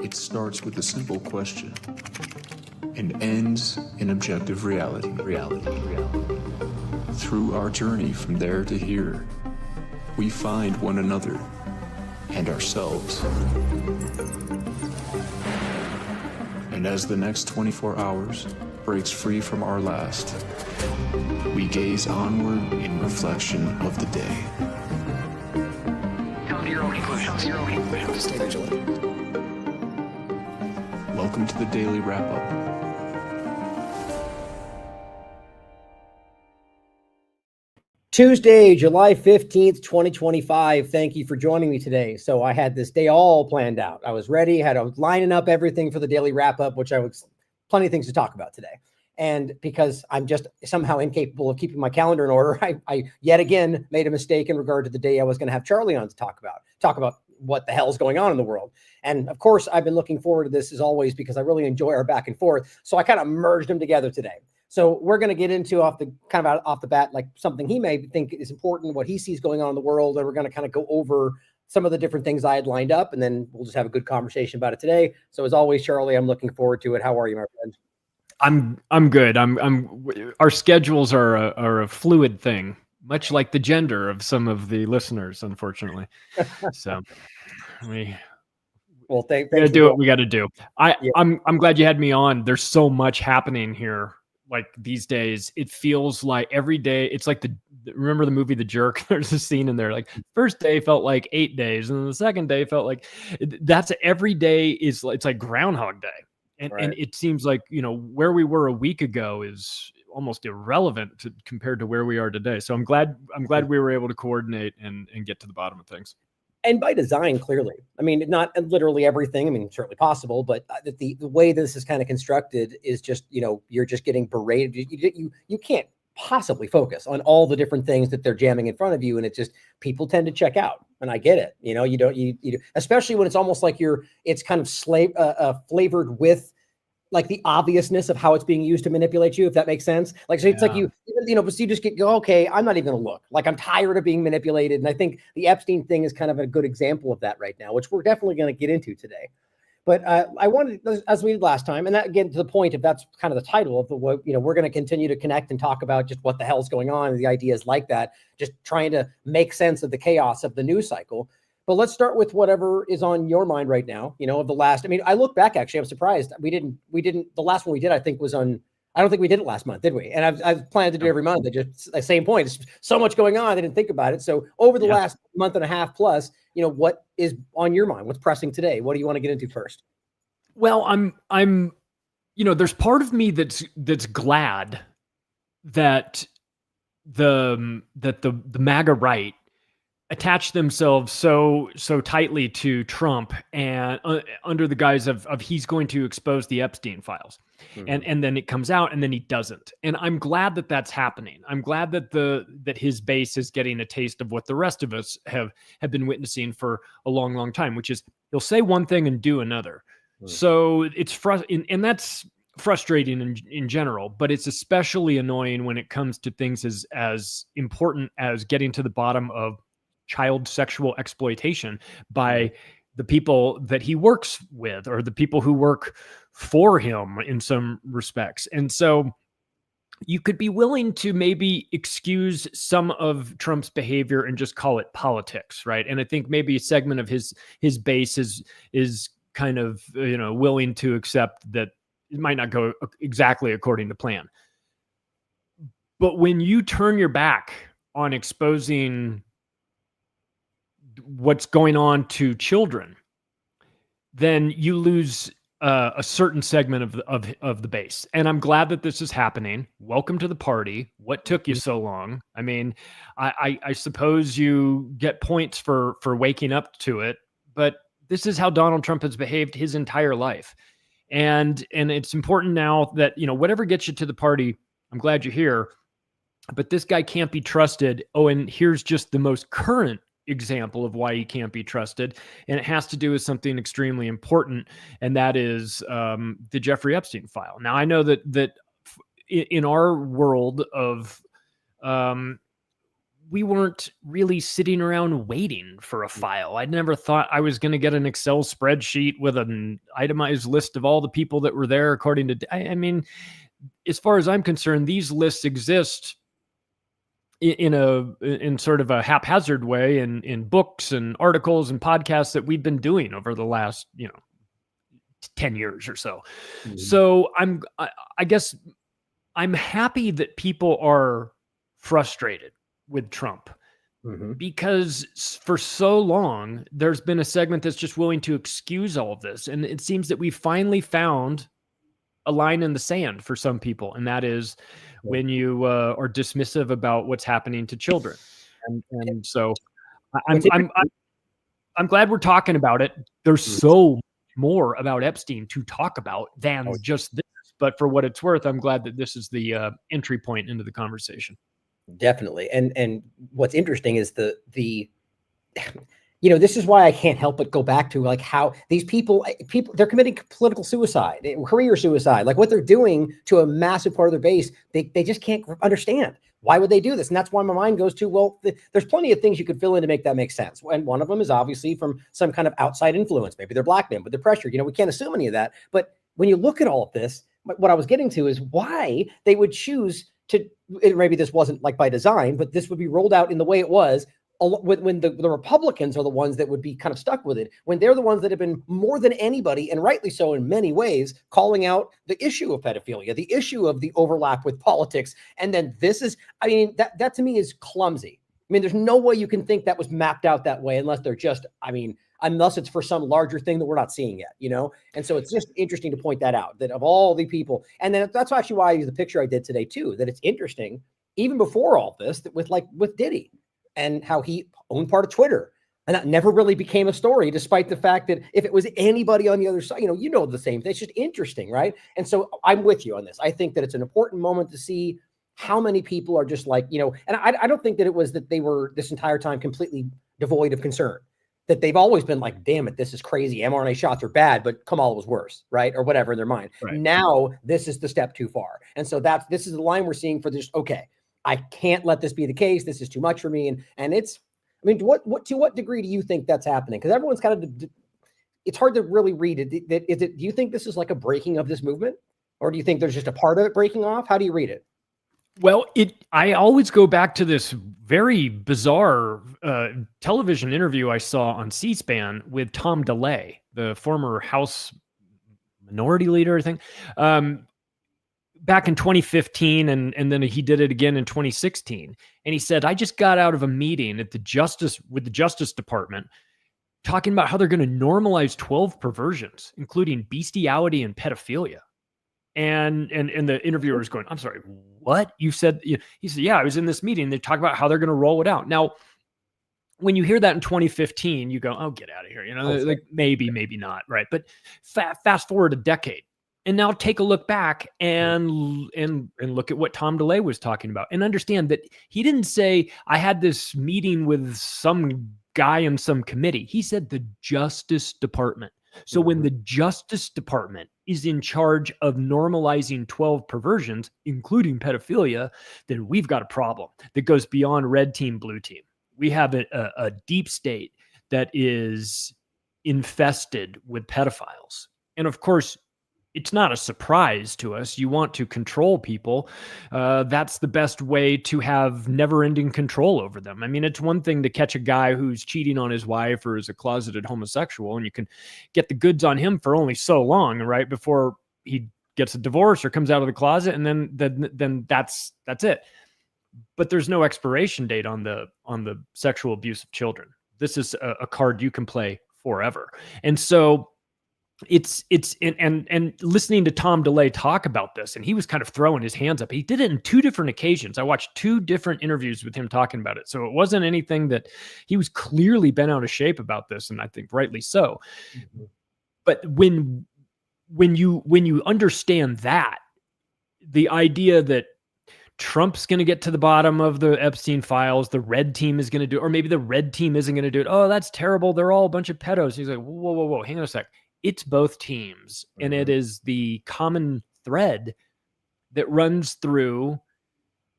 It starts with a simple question and ends in objective reality. Through our journey from there to here, we find one another and ourselves. And as the next 24 hours breaks free from our last, we gaze onward in reflection of the day. Come to your own conclusions. Stay vigilant. Welcome to the Daily Wrap-Up. Tuesday, July 15th, 2025. Thank you for joining me today. So I had this day all planned out. I was ready, I was lining up everything for the Daily Wrap-Up, which I was plenty of things to talk about today. And because I'm just somehow incapable of keeping my calendar in order, I yet again made a mistake in regard to the day I was going to have Charlie on to talk about what the hell's going on in the world. And of course, I've been looking forward to this as always because I really enjoy our back and forth. So I kind of merged them together today. So we're going to get into off the bat, like something he may think is important, what he sees going on in the world. And we're going to kind of go over some of the different things I had lined up, and then we'll just have a good conversation about it today. So as always, Charlie, I'm looking forward to it. How are you, my friend? I'm good. Our schedules are a fluid thing, much like the gender of some of the listeners, unfortunately. So we gotta do what we got to do. I'm glad you had me on. There's so much happening here. Like these days, it feels like every day. It's like remember the movie The Jerk? There's a scene in there. Like first day felt like 8 days, and then the second day felt like that's every day is. It's like Groundhog Day. And it seems like, where we were a week ago is almost irrelevant compared to where we are today. So I'm glad we were able to coordinate and get to the bottom of things. And by design, clearly. I mean, not literally everything. I mean, certainly possible, but the way this is kind of constructed is just, you're just getting berated. You can't possibly focus on all the different things that they're jamming in front of you. And it's just, people tend to check out. And I get it. You especially when it's almost like it's kind of flavored with like the obviousness of how it's being used to manipulate you, if that makes sense. Like, so it's like but you just go, okay, I'm not even gonna look. Like, I'm tired of being manipulated. And I think the Epstein thing is kind of a good example of that right now, which we're definitely going to get into today. But I wanted, as we did last time, and that again, to the point of that's kind of the title of the, we're going to continue to connect and talk about just what the hell's going on and the ideas like that, just trying to make sense of the chaos of the news cycle. But let's start with whatever is on your mind right now, of the last. I mean, I look back, actually, I'm surprised. We didn't, the last one we did, I think, was on, I don't think we did it last month, did we? And I've planned to do it every month. Just the same point. It's so much going on. I didn't think about it. So over the last month and a half plus, what is on your mind? What's pressing today? What do you want to get into first? Well, I'm there's part of me that's glad that the MAGA right attach themselves so tightly to Trump and under the guise of he's going to expose the Epstein files. Mm-hmm. And then it comes out and then he doesn't. And I'm glad that that's happening. I'm glad that his base is getting a taste of what the rest of us have been witnessing for a long, long time, which is he'll say one thing and do another. Mm-hmm. So it's and that's frustrating in general, but it's especially annoying when it comes to things as important as getting to the bottom of child sexual exploitation by the people that he works with or the people who work for him in some respects. And so you could be willing to maybe excuse some of Trump's behavior and just call it politics, right? And I think maybe a segment of his base is kind of, willing to accept that it might not go exactly according to plan. But when you turn your back on exposing what's going on to children, then you lose a certain segment of the base. And I'm glad that this is happening. Welcome to the party. What took you so long? I mean, I suppose you get points for waking up to it, but this is how Donald Trump has behaved his entire life. And it's important now that, whatever gets you to the party, I'm glad you're here, but this guy can't be trusted. Oh, and here's just the most current example of why he can't be trusted. And it has to do with something extremely important. And that is the Jeffrey Epstein file. Now, I know that in our world of we weren't really sitting around waiting for a file. I never thought I was going to get an Excel spreadsheet with an itemized list of all the people that were there according to, I mean, as far as I'm concerned, these lists exist in sort of a haphazard way in books and articles and podcasts that we've been doing over the last, 10 years or so. Mhm. So I guess I'm happy that people are frustrated with Trump, because for so long there's been a segment that's just willing to excuse all of this. And it seems that we finally found a line in the sand for some people. And that is when you are dismissive about what's happening to children. And so I'm glad we're talking about it. There's so much more about Epstein to talk about than just this. But for what it's worth, I'm glad that this is the entry point into the conversation. Definitely. And what's interesting is the this is why I can't help but go back to like how these people, they're committing political suicide, career suicide, like what they're doing to a massive part of their base. They just can't understand. Why would they do this? And that's why my mind goes to, well, there's plenty of things you could fill in to make that make sense. And one of them is obviously from some kind of outside influence. Maybe they're black men, but they're pressured. We can't assume any of that. But when you look at all of this, what I was getting to is why they would choose to, maybe this wasn't like by design, but this would be rolled out in the way it was when the Republicans are the ones that would be kind of stuck with it, when they're the ones that have been more than anybody, and rightly so in many ways, calling out the issue of pedophilia, the issue of the overlap with politics. And then this is, that to me is clumsy. There's no way you can think that was mapped out that way unless they're just, unless it's for some larger thing that we're not seeing yet, And so it's just interesting to point that out, that of all the people, and then that's actually why I use the picture I did today too, that it's interesting, even before all this, that with Diddy and how he owned part of Twitter. And that never really became a story, despite the fact that if it was anybody on the other side, the same thing. It's just interesting, right? And so I'm with you on this. I think that it's an important moment to see how many people are just like, and I don't think that it was that they were this entire time completely devoid of concern, that they've always been like, damn it, this is crazy. mRNA shots are bad, but Kamala was worse, right? Or whatever in their mind. Right. Now, this is the step too far. And so this is the line we're seeing for this. Okay, I can't let this be the case. This is too much for me. And it's, to what degree do you think that's happening? Because everyone's kind of, it's hard to really read it. Do you think this is like a breaking of this movement? Or do you think there's just a part of it breaking off? How do you read it? Well, I always go back to this very bizarre television interview I saw on C-SPAN with Tom DeLay, the former House Minority Leader, I think, back in 2015, and then he did it again in 2016. And he said, I just got out of a meeting with the Justice Department talking about how they're going to normalize 12 perversions, including bestiality and pedophilia. And the interviewer was going, I'm sorry, what? You said, he said, yeah, I was in this meeting. They talk about how they're going to roll it out. Now, when you hear that in 2015, you go, oh, get out of here. Like maybe not. Right. But fast forward a decade. And now take a look back and look at what Tom DeLay was talking about, and understand that he didn't say, I had this meeting with some guy in some committee. He said the Justice Department. So when the Justice Department is in charge of normalizing 12 perversions, including pedophilia, then we've got a problem that goes beyond red team, blue team. We have a deep state that is infested with pedophiles. And of course, it's not a surprise to us. You want to control people. That's the best way to have never-ending control over them. It's one thing to catch a guy who's cheating on his wife or is a closeted homosexual, and you can get the goods on him for only so long, right, before he gets a divorce or comes out of the closet, and then that's it. But there's no expiration date on the sexual abuse of children. This is a card you can play forever. And so it's listening to Tom DeLay talk about this, and he was kind of throwing his hands up. He did it in two different occasions. I watched two different interviews with him talking about it. So it wasn't anything that he was clearly bent out of shape about this. And I think rightly so. Mm-hmm. But when you understand that, the idea that Trump's going to get to the bottom of the Epstein files, the red team is going to do it, or maybe the red team isn't going to do it. Oh, that's terrible. They're all a bunch of pedos. He's like, whoa, hang on a sec. It's both teams. And it is the common thread that runs through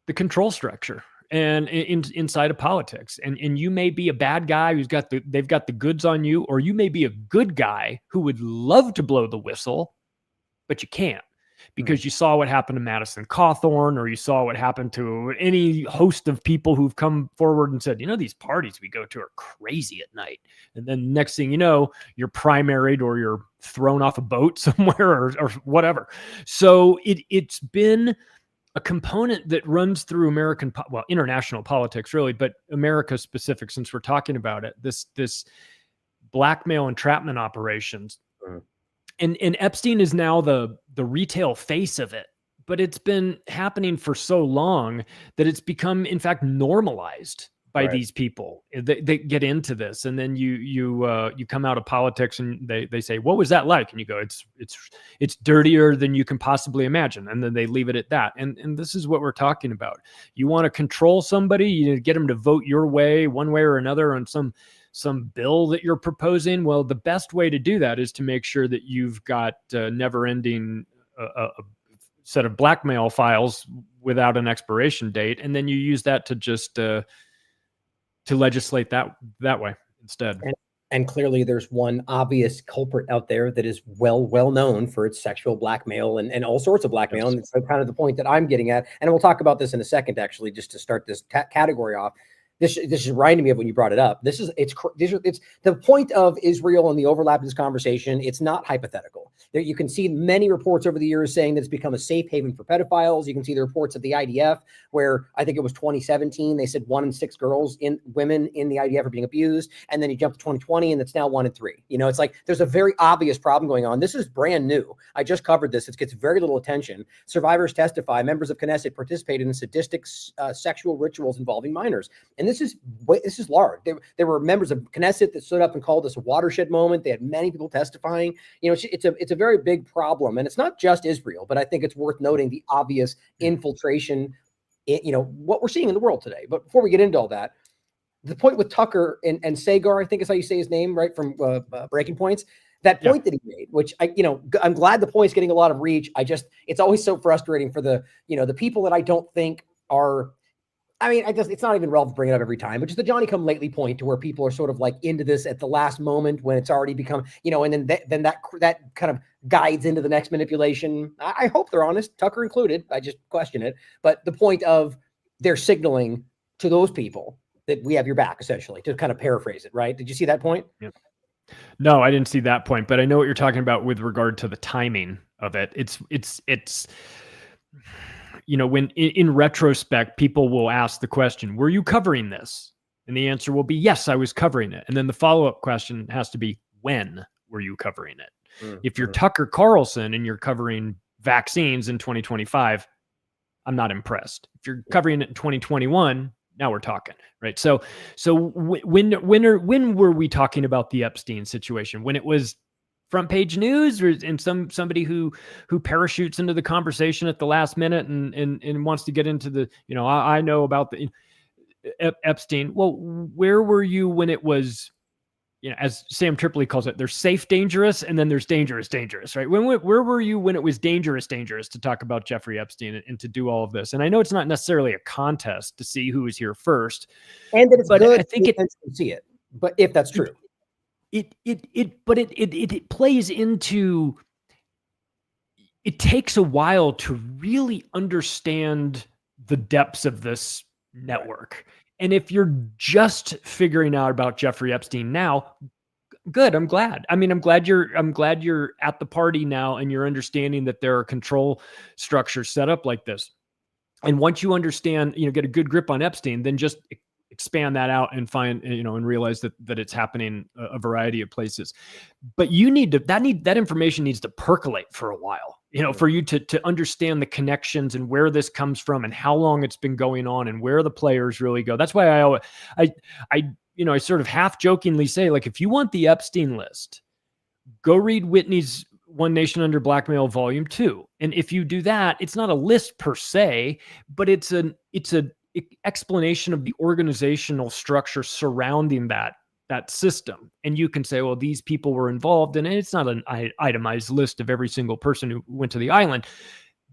the control structure. and inside of politics. And you may be a bad guy they've got the goods on you, or you may be a good guy who would love to blow the whistle, but you can't, because you saw what happened to Madison Cawthorn, or you saw what happened to any host of people who've come forward and said, these parties we go to are crazy at night. And then next thing you know, you're primaried or you're thrown off a boat somewhere or whatever. So it's been a component that runs through international politics really, but America specific, since we're talking about it, this blackmail entrapment operations. And Epstein is now the retail face of it, but it's been happening for so long that it's become, in fact, normalized by these people. They get into this, and then you come out of politics, and they say, "What was that like?" And you go, "It's dirtier than you can possibly imagine," and then they leave it at that. And this is what we're talking about. You want to control somebody, you get them to vote your way, one way or another, on some bill that you're proposing. Well, the best way to do that is to make sure that you've got never-ending a set of blackmail files without an expiration date, and then you use that to just to legislate that way instead. And clearly there's one obvious culprit out there that is well known for its sexual blackmail and all sorts of blackmail. Yes. And it's kind of the point that I'm getting at. And we'll talk about this in a second, actually, just to start this category off. This is reminding me of when you brought it up. It's the point of Israel and the overlap of this conversation. It's not hypothetical. There, you can see many reports over the years saying that it's become a safe haven for pedophiles. You can see the reports of the IDF, where I think it was 2017, they said 1 in 6 women in the IDF are being abused. And then you jump to 2020, and it's now 1 in 3. It's like there's a very obvious problem going on. This is brand new. I just covered this. It gets very little attention. Survivors testify. Members of Knesset participated in sadistic sexual rituals involving minors. And this is large. There were members of Knesset that stood up and called this a watershed moment. They had many people testifying. It's a very big problem, and it's not just Israel, but I think it's worth noting the obvious infiltration, what we're seeing in the world today. But before we get into all that, the point with Tucker and Sagar, I think is how you say his name, right, from Breaking Points. That point that he made, which I'm glad the point's getting a lot of reach. It's always so frustrating for the people that I don't think are. It's not even relevant to bring it up every time, but just the Johnny come lately point, to where people are sort of like into this at the last moment when it's already become, and then that kind of guides into the next manipulation. I hope they're honest, Tucker included. I just question it. But the point of they're signaling to those people that we have your back, essentially, to kind of paraphrase it, right? Did you see that point? Yeah. No, I didn't see that point, but I know what you're talking about with regard to the timing of it. It's when in retrospect, people will ask the question, were you covering this? And the answer will be, yes, I was covering it. And then the follow-up question has to be, when were you covering it? Mm-hmm. If you're Tucker Carlson and you're covering vaccines in 2025, I'm not impressed. If you're covering it in 2021, now we're talking, right? So when were we talking about the Epstein situation? When it was front page news, or in somebody who parachutes into the conversation at the last minute and wants to get into the, I know about the Epstein. Well, where were you when it was, as Sam Tripoli calls it, there's safe, dangerous, and then there's dangerous, right? Where were you when it was dangerous to talk about Jeffrey Epstein and to do all of this? And I know it's not necessarily a contest to see who is here first, and that it's good. I think it see it, but if that's true. It plays into, it takes a while to really understand the depths of this network. And if you're just figuring out about Jeffrey Epstein now, good. I'm glad. I'm glad you're at the party now and you're understanding that there are control structures set up like this. And once you understand, get a good grip on Epstein, then just expand that out and find, and realize that it's happening a variety of places. But you need to, that information needs to percolate for a while, for you to understand the connections and where this comes from and how long it's been going on and where the players really go. That's why I sort of half jokingly say, like, if you want the Epstein list, go read Whitney's One Nation Under Blackmail Volume 2. And if you do that, it's not a list per se, but it's a explanation of the organizational structure surrounding that system. And you can say, well, these people were involved, and it's not an itemized list of every single person who went to the island,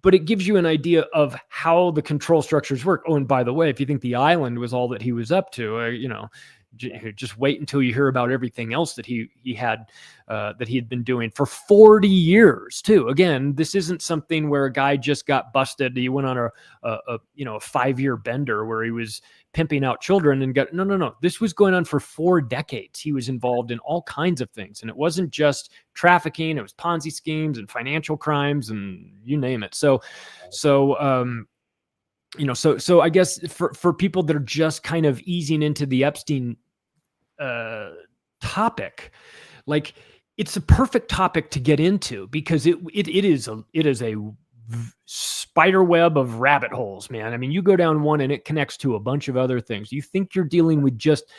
but it gives you an idea of how the control structures work. Oh, and by the way, if you think the island was all that he was up to, just wait until you hear about everything else that he had been doing for 40 years too. Again, this isn't something where a guy just got busted. He went on a 5-year bender where he was pimping out children and got, no. This was going on for 4 decades. He was involved in all kinds of things. And it wasn't just trafficking. It was Ponzi schemes and financial crimes and you name it. So I guess for people that are just kind of easing into the Epstein topic, like it's a perfect topic to get into because it is a spider web of rabbit holes, man. I mean, you go down one and it connects to a bunch of other things. You think you're dealing with just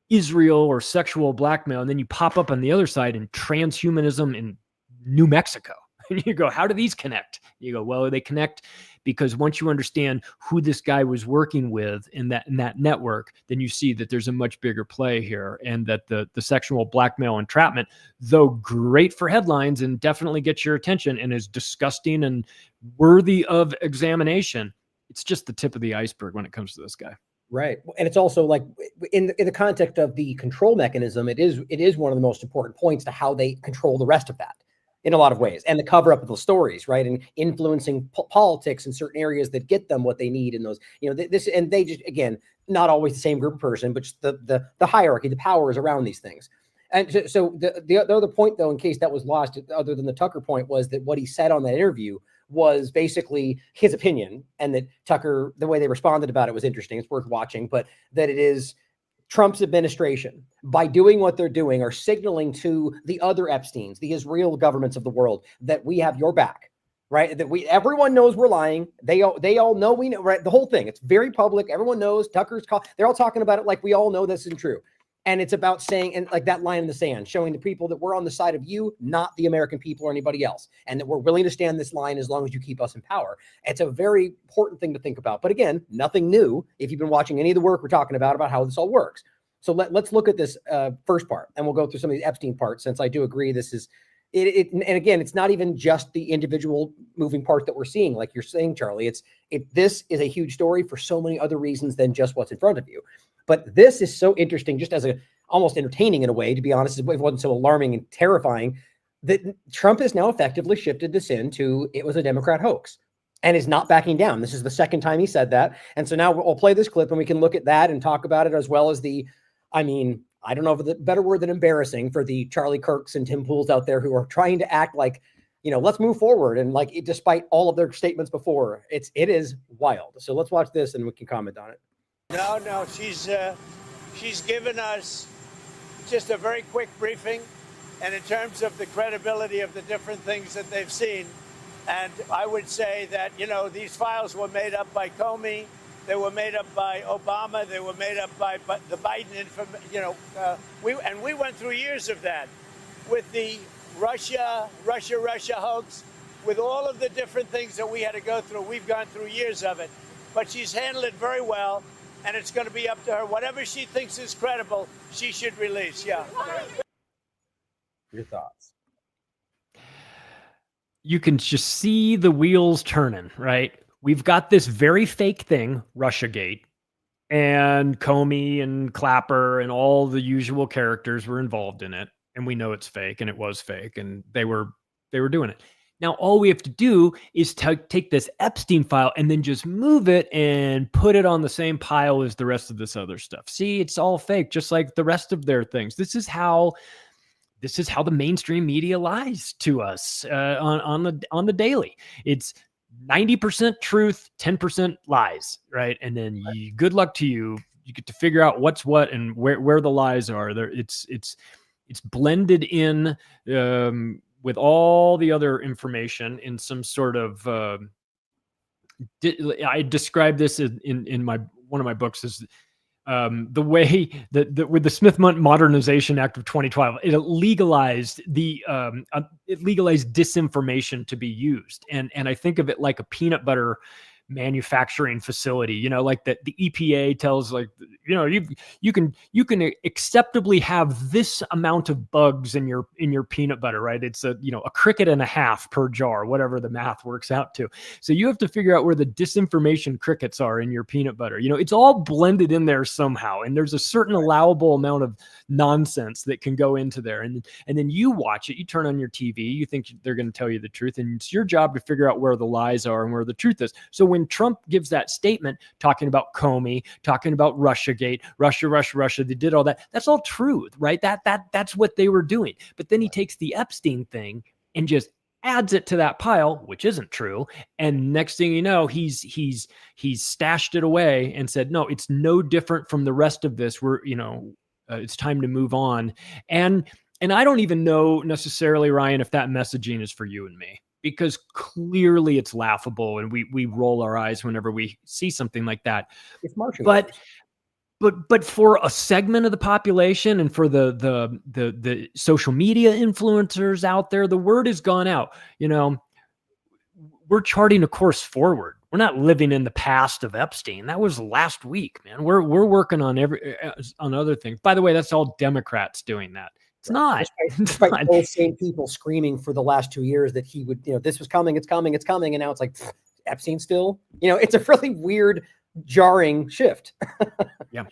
Israel or sexual blackmail, and then you pop up on the other side in transhumanism in New Mexico. And you go, how do these connect? You go, well, they connect because once you understand who this guy was working with in that network, then you see that there's a much bigger play here, and that the sexual blackmail entrapment, though great for headlines and definitely gets your attention and is disgusting and worthy of examination, it's just the tip of the iceberg when it comes to this guy. Right. And it's also like in the context of the control mechanism, it is one of the most important points to how they control the rest of that in a lot of ways, and the cover up of those stories, right? And influencing politics in certain areas that get them what they need in those, this, and they just, again, not always the same group of person, but just the hierarchy, the powers around these things. And so the other point, though, in case that was lost, other than the Tucker point, was that what he said on that interview was basically his opinion, and that Tucker, the way they responded about it was interesting. It's worth watching, but that it is Trump's administration, by doing what they're doing, are signaling to the other Epsteins, the Israel governments of the world, that we have your back, right? That everyone knows we're lying. They all know we know, right? The whole thing, it's very public. Everyone knows Tucker's call. They're all talking about it like we all know this isn't true. And it's about saying, and like that line in the sand, showing the people that we're on the side of you, not the American people or anybody else. And that we're willing to stand this line as long as you keep us in power. It's a very important thing to think about. But again, nothing new if you've been watching any of the work we're talking about how this all works. So let's look at this first part, and we'll go through some of the Epstein parts, since I do agree this is it. And again, it's not even just the individual moving part that we're seeing, like you're saying, Charlie. This is a huge story for so many other reasons than just what's in front of you. But this is so interesting, just as almost entertaining in a way, to be honest. It wasn't so alarming and terrifying that Trump has now effectively shifted this into it was a Democrat hoax and is not backing down. This is the second time he said that. And so now we'll play this clip and we can look at that and talk about it, as well as I don't know if the better word than embarrassing for the Charlie Kirks and Tim Pools out there who are trying to act like, let's move forward. And like, despite all of their statements before, it is wild. So let's watch this and we can comment on it. No, she's given us just a very quick briefing, and in terms of the credibility of the different things that they've seen. And I would say that, these files were made up by Comey, they were made up by Obama, they were made up by the Biden we went through years of that with the Russia hoax, with all of the different things that we had to go through. We've gone through years of it, but she's handled it very well. And it's going to be up to her. Whatever she thinks is credible, she should release. Yeah. Your thoughts? You can just see the wheels turning, right? We've got this very fake thing, Russiagate, and Comey and Clapper and all the usual characters were involved in it. And we know it's fake, and it was fake, and they were doing it. Now, all we have to do is take this Epstein file and then just move it and put it on the same pile as the rest of this other stuff. See, it's all fake, just like the rest of their things. This is how the mainstream media lies to us on the daily. It's 90% truth, 10% lies, right? And then good luck to you. You get to figure out what's what and where the lies are. There, it's blended in. With all the other information in some sort of, I describe this in one of my books as the way that with the Smith Modernization Act of 2012, it legalized disinformation to be used, and I think of it like a peanut butter manufacturing facility, like that the EPA tells, like, you can acceptably have this amount of bugs in your peanut butter, right? It's a cricket and a half per jar, whatever the math works out to. So you have to figure out where the disinformation crickets are in your peanut butter. It's all blended in there somehow, and there's a certain allowable amount of nonsense that can go into there, and then you watch it, you turn on your TV, you think they're going to tell you the truth, and it's your job to figure out where the lies are and where the truth is. So when Trump gives that statement talking about Comey, talking about Russiagate, Russia, they did all that, that's all truth, right? That's what they were doing. But then he takes the Epstein thing and just adds it to that pile, which isn't true. And next thing you know, he's stashed it away and said, no, it's no different from the rest of this. It's time to move on. And I don't even know necessarily, Ryan, if that messaging is for you and me, because clearly it's laughable and we roll our eyes whenever we see something like that. It's marching. But for a segment of the population and for the social media influencers out there, the word has gone out. We're charting a course forward. We're not living in the past of Epstein. That was last week, man. We're working on other things. By the way, that's all Democrats doing that. It's not. Despite those same people screaming for the last 2 years that he would, this was coming, it's coming, and now it's like Epstein still. It's a really weird, jarring shift. Yeah.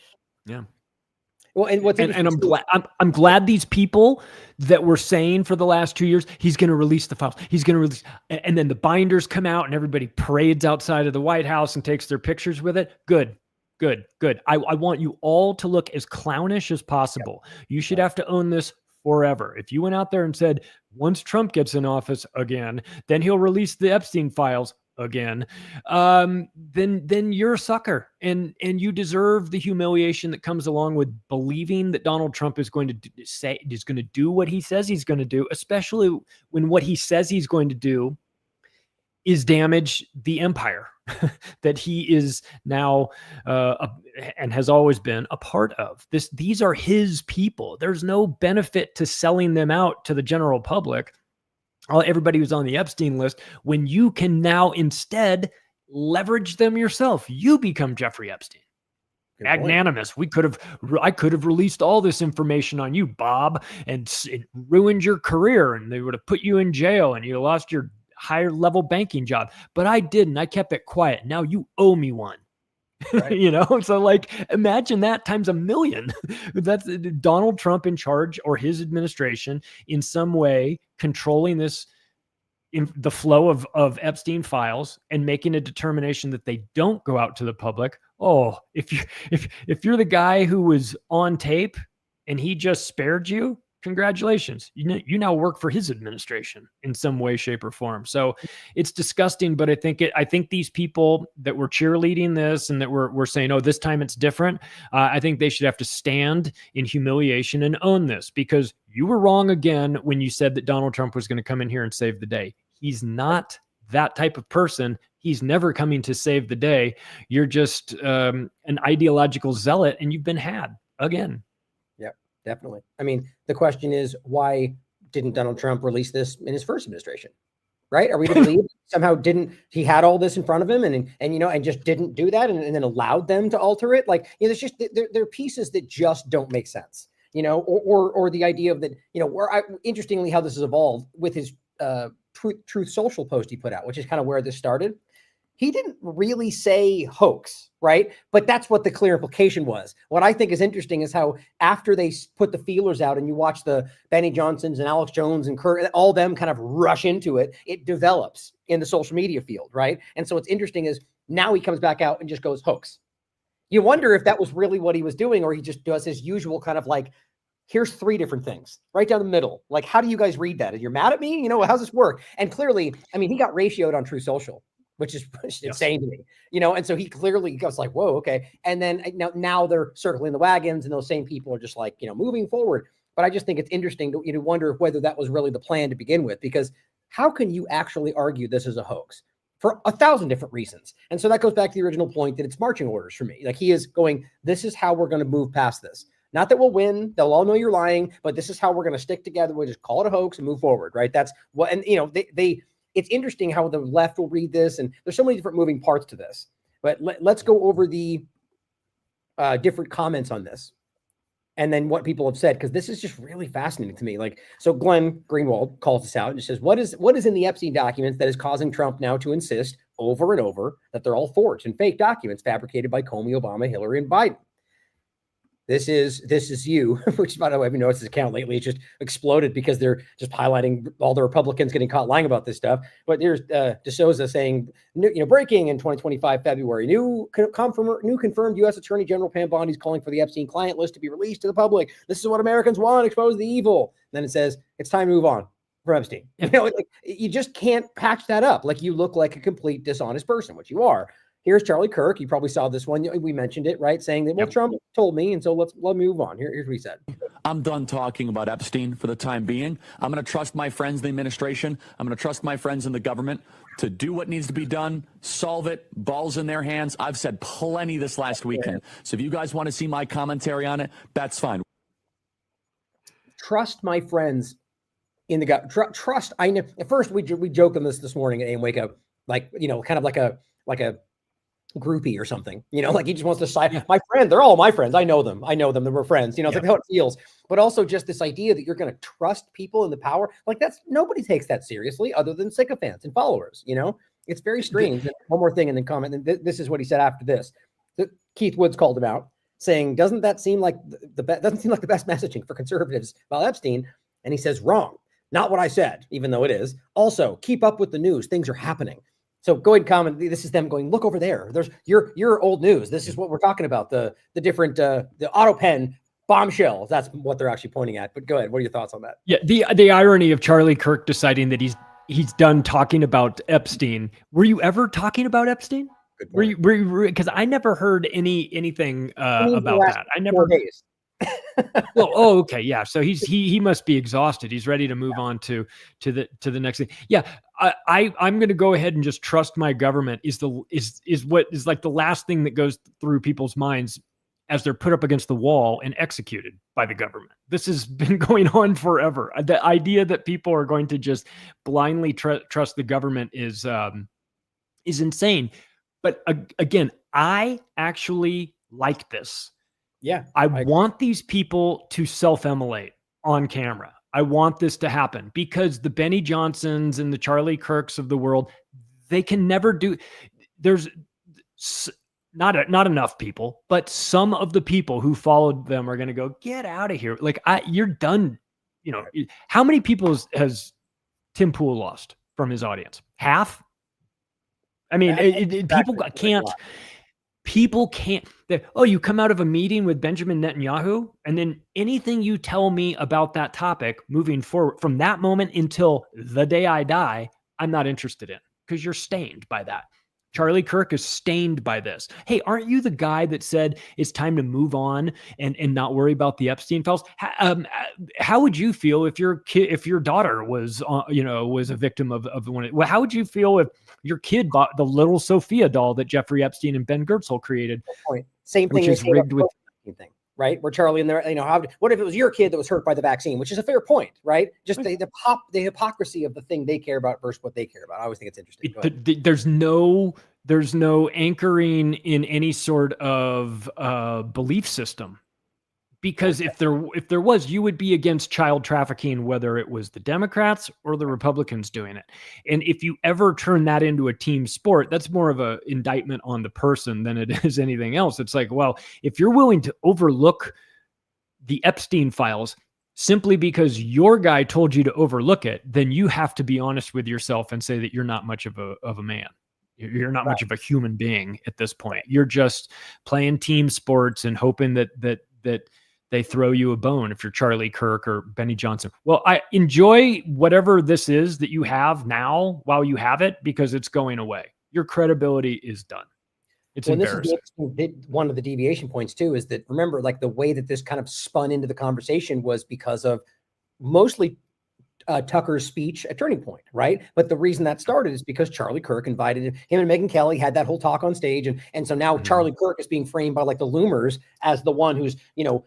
Well, and I'm glad these people that were saying for the last 2 years, he's going to release the files. He's going to release, and then the binders come out and everybody parades outside of the White House and takes their pictures with it. Good. I want you all to look as clownish as possible. You should have to own this forever. If you went out there and said, once Trump gets in office again, then he'll release the Epstein files again, then you're a sucker, and you deserve the humiliation that comes along with believing that Donald Trump is going to do what he says he's going to do, especially when what he says he's going to do is damage the empire that he is now and has always been a part of. These are his people. There's no benefit to selling them out to the general public, everybody who's on the Epstein list, when you can now instead leverage them yourself. You become Jeffrey Epstein. Magnanimous. I could have released all this information on you, Bob, and it ruined your career, and they would have put you in jail and you lost your higher level banking job. But I didn't. I kept it quiet. Now you owe me one. Right. So like, imagine that times 1,000,000. That's Donald Trump in charge, or his administration in some way controlling this, in the flow of Epstein files, and making a determination that they don't go out to the public. Oh, if you're the guy who was on tape and he just spared you, congratulations. You now work for his administration in some way, shape, or form. So it's disgusting, but I think these people that were cheerleading this and that were saying, oh, this time it's different, I think they should have to stand in humiliation and own this, because you were wrong again when you said that Donald Trump was going to come in here and save the day. He's not that type of person. He's never coming to save the day. You're just an ideological zealot, and you've been had again. Definitely. I mean, the question is, why didn't Donald Trump release this in his first administration? Right? Are we to believe somehow he had all this in front of him and just didn't do that and then allowed them to alter it? Like, there's just, there are pieces that just don't make sense, or the idea of that, interestingly, how this has evolved with his Truth Social post he put out, which is kind of where this started. He didn't really say hoax, right? But that's what the clear implication was. What I think is interesting is how after they put the feelers out and you watch the Benny Johnsons and Alex Jones and Kurt, all them kind of rush into it, it develops in the social media field, right? And so what's interesting is now he comes back out and just goes hoax. You wonder if that was really what he was doing, or he just does his usual kind of like, here's 3 different things right down the middle. Like, how do you guys read that? You're mad at me? How's this work? And clearly, I mean, he got ratioed on Truth Social, which is insane to me, and so he clearly goes like, whoa, okay. And then now they're circling the wagons, and those same people are just like, moving forward. But I just think it's interesting to wonder whether that was really the plan to begin with, because how can you actually argue this is a hoax? For 1,000 different reasons. And so that goes back to the original point that it's marching orders for me. Like, he is going, this is how we're going to move past this. Not that we'll win. They'll all know you're lying, but this is how we're going to stick together. We'll just call it a hoax and move forward. Right. That's what, and they it's interesting how the left will read this, and there's so many different moving parts to this. But let's go over the different comments on this, and then what people have said, because this is just really fascinating to me. Like, so Glenn Greenwald calls this out and says, what is in the Epstein documents that is causing Trump now to insist over and over that they're all forged and fake documents fabricated by Comey, Obama, Hillary, and Biden? This is you, which, by the way, I've noticed his account lately. It's just exploded because they're just highlighting all the Republicans getting caught lying about this stuff. But there's DeSouza saying, breaking in 2025 February, new confirmed U.S. Attorney General Pam Bondi's calling for the Epstein client list to be released to the public. This is what Americans want: expose the evil. And then it says it's time to move on for Epstein. You just can't patch that up. Like, you look like a complete dishonest person, which you are. Here's Charlie Kirk. You probably saw this one. We mentioned it, right? Saying that, well, Trump told me, and so let me move on. Here's what he said. I'm done talking about Epstein for the time being. I'm going to trust my friends in the administration. I'm going to trust my friends in the government to do what needs to be done, solve it, balls in their hands. I've said plenty this last weekend. So if you guys want to see my commentary on it, that's fine. Trust my friends in the government. Trust. I know. At first, we joked on this morning at AM Wake Up, like, kind of like a groupie or something, like he just wants to side. My friend, they're all my friends. I know them. They were friends. It's like how it feels. But also just this idea that you're going to trust people in the power. Like, nobody takes that seriously other than sycophants and followers. It's very strange. One more thing and then comment. And this is what he said after this. Keith Woods called him out, saying, doesn't that seem like the best messaging for conservatives about Epstein? And he says, wrong. Not what I said, even though it is. Also, keep up with the news. Things are happening. So go ahead and comment. This is them going, look over there. There's your old news. This is what we're talking about. The different the auto pen bombshell. That's what they're actually pointing at. But go ahead. What are your thoughts on that? Yeah, the irony of Charlie Kirk deciding that he's done talking about Epstein. Were you ever talking about Epstein? Were you because I never heard anything about that. I never. 4 days. Well, okay, yeah. So he must be exhausted. He's ready to move on to the next thing. Yeah, I'm going to go ahead and just trust my government. Is what is like the last thing that goes through people's minds as they're put up against the wall and executed by the government. This has been going on forever. The idea that people are going to just blindly trust the government is insane. But again, I actually like this. Yeah, I want these people to self-immolate on camera. I want this to happen because the Benny Johnsons and the Charlie Kirks of the world, they can never do. There's not enough people, but some of the people who followed them are going to go, get out of here. Like, you're done. How many people has Tim Pool lost from his audience? Half? I mean, people can't. People can't. You come out of a meeting with Benjamin Netanyahu, and then anything you tell me about that topic moving forward from that moment until the day I die, I'm not interested in, because you're stained by that. Charlie Kirk is stained by this. Hey, aren't you the guy that said it's time to move on and not worry about the Epstein files? How would you feel if your daughter was a victim of one? Well, how would you feel if your kid bought the little Sophia doll that Jeffrey Epstein and Ben Gertzel created? Same thing, which is rigged with thing, right? Where Charlie and there, what if it was your kid that was hurt by the vaccine? Which is a fair point, right? Just the hypocrisy of the thing they care about versus what they care about. I always think it's interesting. There's no anchoring in any sort of belief system, because if there was, you would be against child trafficking, whether it was the Democrats or the Republicans doing it. And if you ever turn that into a team sport, that's more of an indictment on the person than it is anything else. It's like, well, if you're willing to overlook the Epstein files simply because your guy told you to overlook it, then you have to be honest with yourself and say that you're not much of a man. You're not much of a human being at this point. You're just playing team sports and hoping that they throw you a bone if you're Charlie Kirk or Benny Johnson. Well, I enjoy whatever this is that you have now while you have it, because it's going away. Your credibility is done. It's embarrassing. One of the deviation points too is that, remember, like the way that this kind of spun into the conversation was because of mostly Tucker's speech a turning point, right? But the reason that started is because Charlie Kirk invited him and Megyn Kelly had that whole talk on stage. And so now Charlie Kirk is being framed by like the Loomers as the one who's,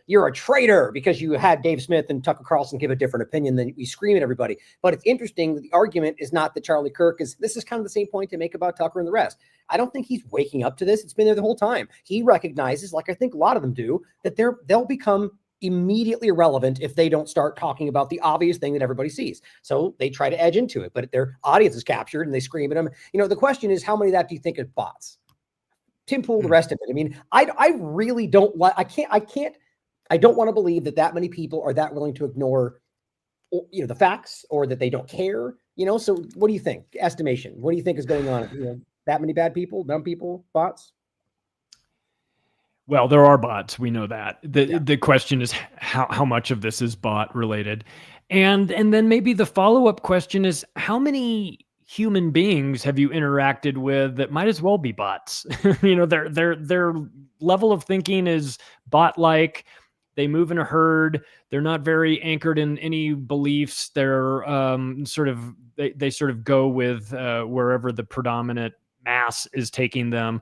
you're a traitor because you had Dave Smith and Tucker Carlson give a different opinion than we scream at everybody. But it's interesting that the argument is not that Charlie Kirk this is kind of the same point to make about Tucker and the rest. I don't think he's waking up to this. It's been there the whole time. He recognizes, like I think a lot of them do, that they'll become immediately irrelevant if they don't start talking about the obvious thing that everybody sees. So they try to edge into it, but their audience is captured and they scream at them. The question is, how many of that do you think is bots? Tim Pool, the rest of it. I mean, I really don't like, I don't want to believe that many people are that willing to ignore, the facts, or that they don't care, so what do you think? Estimation. What do you think is going on? That many bad people, dumb people, bots? Well, there are bots. We know that. The question is how much of this is bot related. And then maybe the follow-up question is, how many human beings have you interacted with that might as well be bots? Their level of thinking is bot-like. They move in a herd. They're not very anchored in any beliefs. They're they sort of go with wherever the predominant mass is taking them.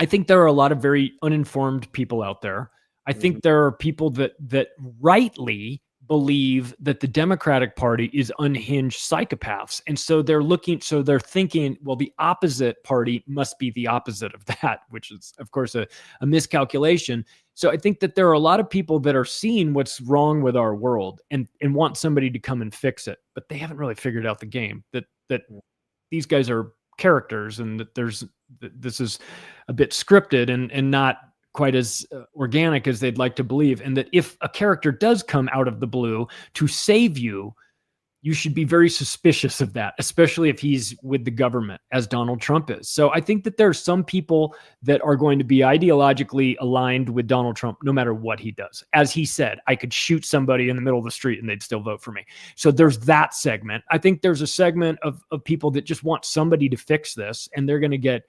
I think there are a lot of very uninformed people out there. I think there are people that rightly believe that the Democratic Party is unhinged psychopaths. And so they're thinking, well, the opposite party must be the opposite of that, which is, of course, a miscalculation. So I think that there are a lot of people that are seeing what's wrong with our world and want somebody to come and fix it, but they haven't really figured out the game, that these guys are characters and that this is a bit scripted and not quite as organic as they'd like to believe. And that if a character does come out of the blue to save you, you should be very suspicious of that, especially if he's with the government, as Donald Trump is. So I think that there are some people that are going to be ideologically aligned with Donald Trump, no matter what he does. As he said, I could shoot somebody in the middle of the street and they'd still vote for me. So there's that segment. I think there's a segment of people that just want somebody to fix this, and they're going to get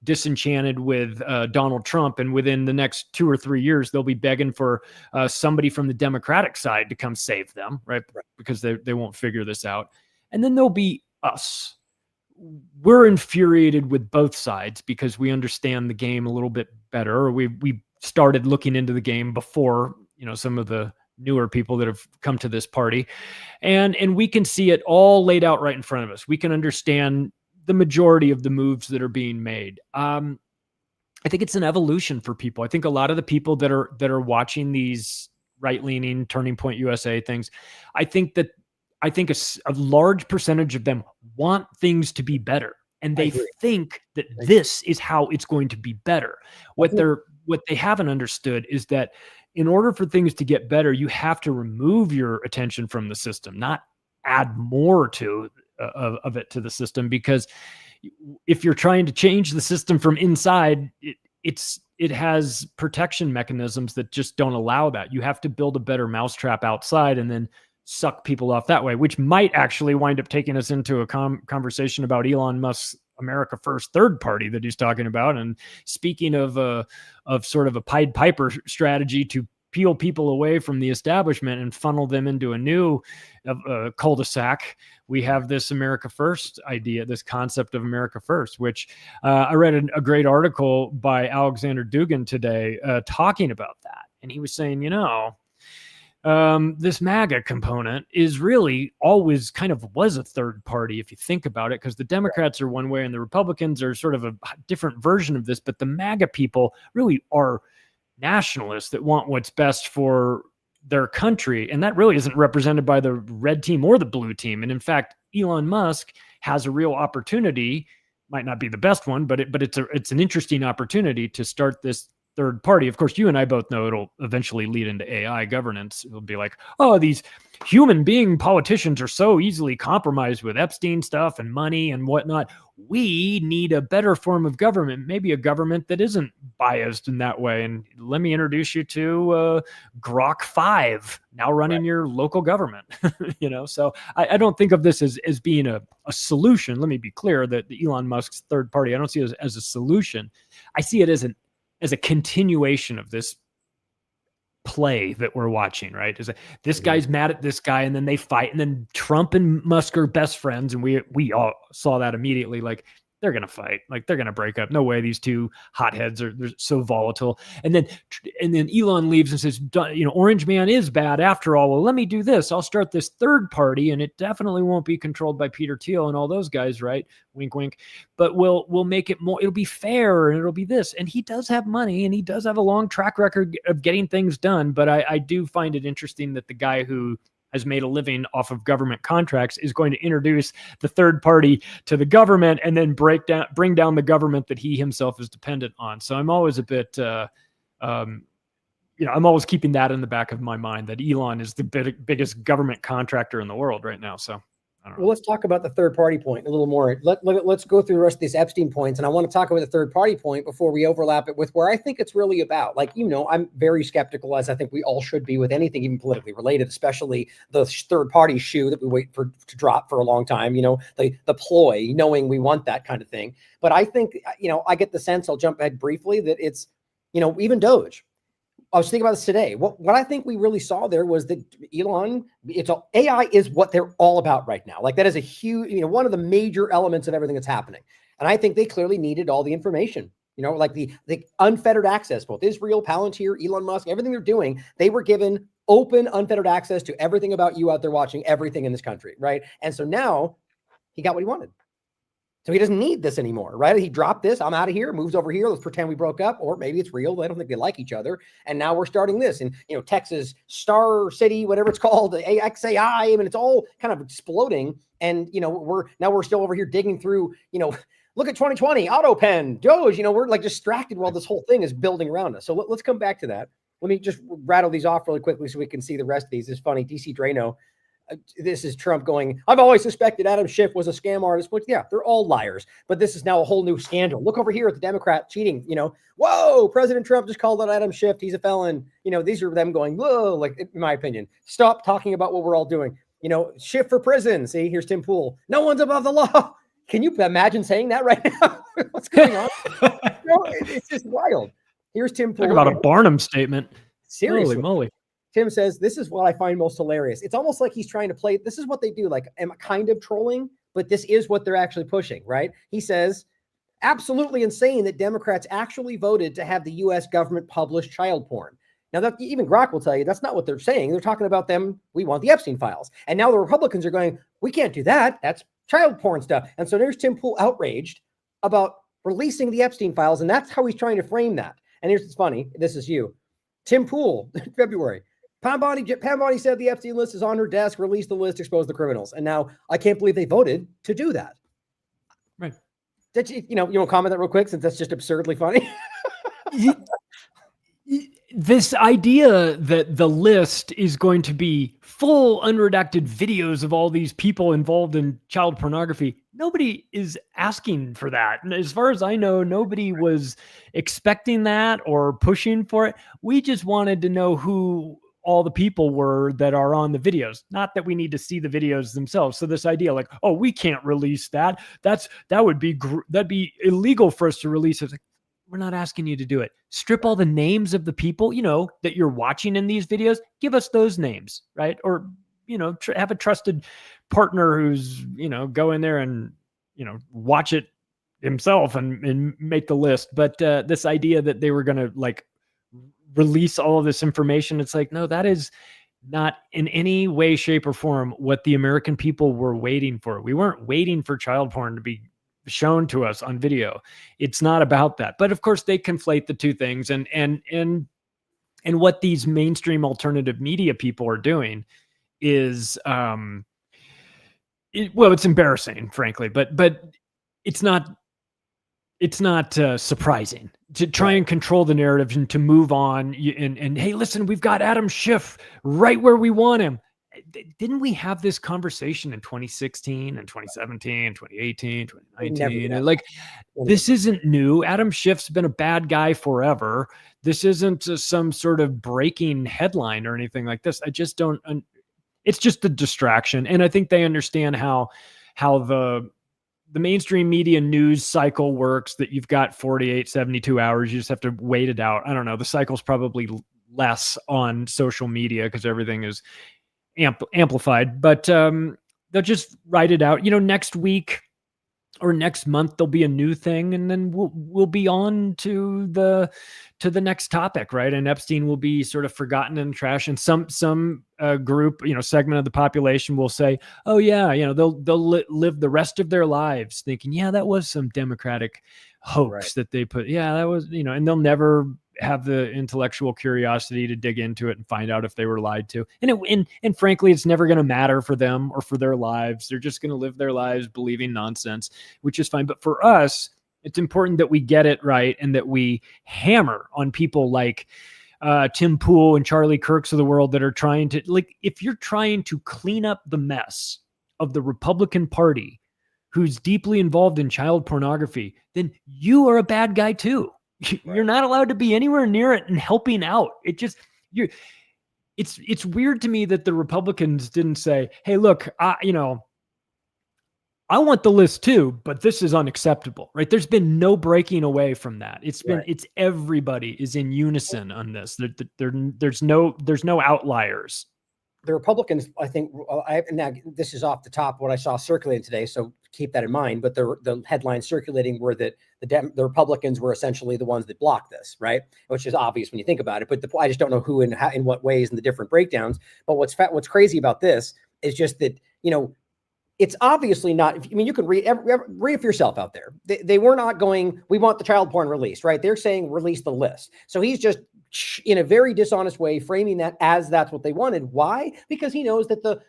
disenchanted with Donald Trump, and within the next 2 or 3 years they'll be begging for somebody from the Democratic side to come save them, right? Because they won't figure this out. And then there'll be us. We're infuriated with both sides because we understand the game a little bit better. We started looking into the game before some of the newer people that have come to this party, and we can see it all laid out right in front of us. We can understand the majority of the moves that are being made. I think it's an evolution for people. I think a lot of the people that are watching these right-leaning Turning Point USA things, I think a large percentage of them want things to be better, and they think that this is how it's going to be better. What they haven't understood is that in order for things to get better, you have to remove your attention from the system, not add more to of it to the system. Because if you're trying to change the system from inside, it has protection mechanisms that just don't allow that. You have to build a better mousetrap outside and then suck people off that way, which might actually wind up taking us into a conversation about Elon Musk's America First third party that he's talking about. And speaking of sort of a Pied Piper strategy to peel people away from the establishment and funnel them into a new cul-de-sac, we have this America First idea, this concept of America First, which I read a great article by Alexander Dugin today talking about that. And he was saying, this MAGA component is really always kind of was a third party, if you think about it, because the Democrats are one way and the Republicans are sort of a different version of this. But the MAGA people really are nationalists that want what's best for their country. And that really isn't represented by the red team or the blue team. And in fact, Elon Musk has a real opportunity, might not be the best one, but it's an interesting opportunity to start this third party. Of course, you and I both know it'll eventually lead into AI governance. It'll be like, oh, these human being politicians are so easily compromised with Epstein stuff and money and whatnot. We need a better form of government, maybe a government that isn't biased in that way. And let me introduce you to Grok 5, now running your local government. So I don't think of this as being a solution. Let me be clear that the Elon Musk's third party, I don't see it as a solution. I see it as a continuation of this play that we're watching, right? Is that this guy's mad at this guy, and then they fight, and then Trump and Musk are best friends, and we all saw that immediately. Like, they're gonna fight, like they're gonna break up. No way, these two hotheads they're so volatile. And then Elon leaves and says, Orange Man is bad after all. Well, let me do this. I'll start this third party, and it definitely won't be controlled by Peter Thiel and all those guys, right? Wink, wink. But we'll make it more. It'll be fair, and it'll be this. And he does have money, and he does have a long track record of getting things done. But I do find it interesting that the guy who has made a living off of government contracts is going to introduce the third party to the government and then bring down the government that he himself is dependent on. So I'm always a bit, I'm always keeping that in the back of my mind, that Elon is the biggest government contractor in the world right now. So I don't know. Well, let's talk about the third party point a little more. Let's go through the rest of these Epstein points. And I want to talk about the third party point before we overlap it with where I think it's really about. Like, I'm very skeptical, as I think we all should be, with anything even politically related, especially the third party shoe that we wait for to drop for a long time, the ploy, knowing we want that kind of thing. But I think, I get the sense, I'll jump ahead briefly, that it's, even Doge. I was thinking about this today. What I think we really saw there was that AI is what they're all about right now. Like, that is a huge, one of the major elements of everything that's happening. And I think they clearly needed all the information, like the unfettered access, both Israel, Palantir, Elon Musk, everything they're doing, they were given open, unfettered access to everything about you out there watching everything in this country. Right. And so now he got what he wanted. So he doesn't need this anymore, right? He dropped this. I'm out of here, moves over here. Let's pretend we broke up, or maybe it's real. I don't think they like each other. And now we're starting this. And, Texas, Star City, whatever it's called, the AXAI, I mean, it's all kind of exploding. And, we're still over here digging through, look at 2020, AutoPen, Doge, we're like distracted while this whole thing is building around us. So let's come back to that. Let me just rattle these off really quickly so we can see the rest of these. It's funny. DC Drano. This is Trump going, I've always suspected Adam Schiff was a scam artist. But yeah, they're all liars. But this is now a whole new scandal. Look over here at the Democrat cheating. Whoa, President Trump just called out Adam Schiff. He's a felon. These are them going, whoa, like, in my opinion, stop talking about what we're all doing. Schiff for prison. See, here's Tim Pool. No one's above the law. Can you imagine saying that right now? What's going on? It's just wild. Here's Tim Pool. Talk about a Barnum statement. Seriously. Holy moly. Tim says, this is what I find most hilarious. It's almost like he's trying to play. This is what they do. Like, I'm kind of trolling, but this is what they're actually pushing, right? He says, absolutely insane that Democrats actually voted to have the U.S. government publish child porn. Now, that even Grok will tell you that's not what they're saying. They're talking about them. We want the Epstein files. And now the Republicans are going, we can't do that. That's child porn stuff. And so there's Tim Pool outraged about releasing the Epstein files. And that's how he's trying to frame that. And here's what's funny. This is you. Tim Pool, February. Pam Bondi said the Epstein list is on her desk, release the list, expose the criminals. And now I can't believe they voted to do that. Right. Did you want to comment that real quick, since that's just absurdly funny? This idea that the list is going to be full unredacted videos of all these people involved in child pornography, nobody is asking for that. And as far as I know, nobody was expecting that or pushing for it. We just wanted to know who all the people were that are on the videos, not that we need to see the videos themselves. So this idea like, oh, we can't release that. That'd be illegal for us to release it. Like, we're not asking you to do it. Strip all the names of the people, that you're watching in these videos. Give us those names, right? Or, have a trusted partner who's, go in there and, watch it himself and make the list. But this idea that they were going to like release all of this information, it's like, no, that is not in any way, shape, or form what the American people were waiting for. We weren't waiting for child porn to be shown to us on video. It's not about that. But of course they conflate the two things, and what these mainstream alternative media people are doing is it's embarrassing, frankly, but it's not surprising to try and control the narrative and to move on. And hey, listen, we've got Adam Schiff right where we want him. Didn't we have this conversation in 2016 and 2017, 2018, 2019? Like, this isn't new. Adam Schiff's been a bad guy forever. This isn't some sort of breaking headline or anything like this. I just don't. It's just a distraction. And I think they understand how the mainstream media news cycle works, that you've got 48, 72 hours. You just have to wait it out. I don't know. The cycle's probably less on social media because everything is amplified. But they'll just write it out. Next week or next month there'll be a new thing, and then we'll be on to the next topic, right? And Epstein will be sort of forgotten in trash, and some group, segment of the population will say, oh yeah, they'll live the rest of their lives thinking, yeah, that was some Democratic hoax that they put. Yeah, that was, and they'll never have the intellectual curiosity to dig into it and find out if they were lied to. And frankly, it's never going to matter for them or for their lives. They're just going to live their lives believing nonsense, which is fine. But for us, it's important that we get it right and that we hammer on people like Tim Pool and Charlie Kirks of the world that are trying to, if you're trying to clean up the mess of the Republican Party, who's deeply involved in child pornography, then you are a bad guy too. You're not allowed to be anywhere near it and helping out. It's weird to me that the Republicans didn't say, hey, look, I want the list too, but this is unacceptable, right? There's been no breaking away from that. It's everybody is in unison on this. There's no outliers. The Republicans, I think, now this is off the top what I saw circulating today, so keep that in mind. But the headlines circulating were that the Republicans were essentially the ones that blocked this, right? Which is obvious when you think about it. But I just don't know who and how, in what ways, and the different breakdowns. But what's crazy about this is just that it's obviously not. You can read it for yourself out there. They were not going, we want the child porn released, right? They're saying release the list. So he's just, in a very dishonest way, framing that as that's what they wanted. Why? Because he knows that the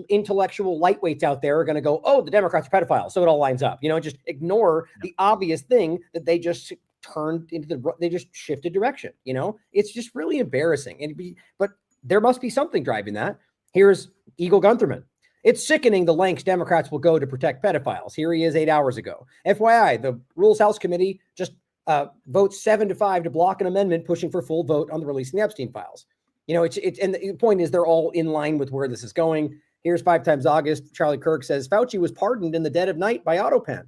intellectual lightweights out there are going to go, oh, the Democrats are pedophiles. So it all lines up. Just ignore the obvious thing that they just turned into they just shifted direction. It's just really embarrassing. But there must be something driving that. Here's Eagle Guntherman. It's sickening the lengths Democrats will go to protect pedophiles. Here he is 8 hours ago. FYI, the Rules House Committee just votes 7-5 to block an amendment pushing for full vote on the releasing the Epstein files. And the point is they're all in line with where this is going. Here's 5 times August. Charlie Kirk says Fauci was pardoned in the dead of night by AutoPen.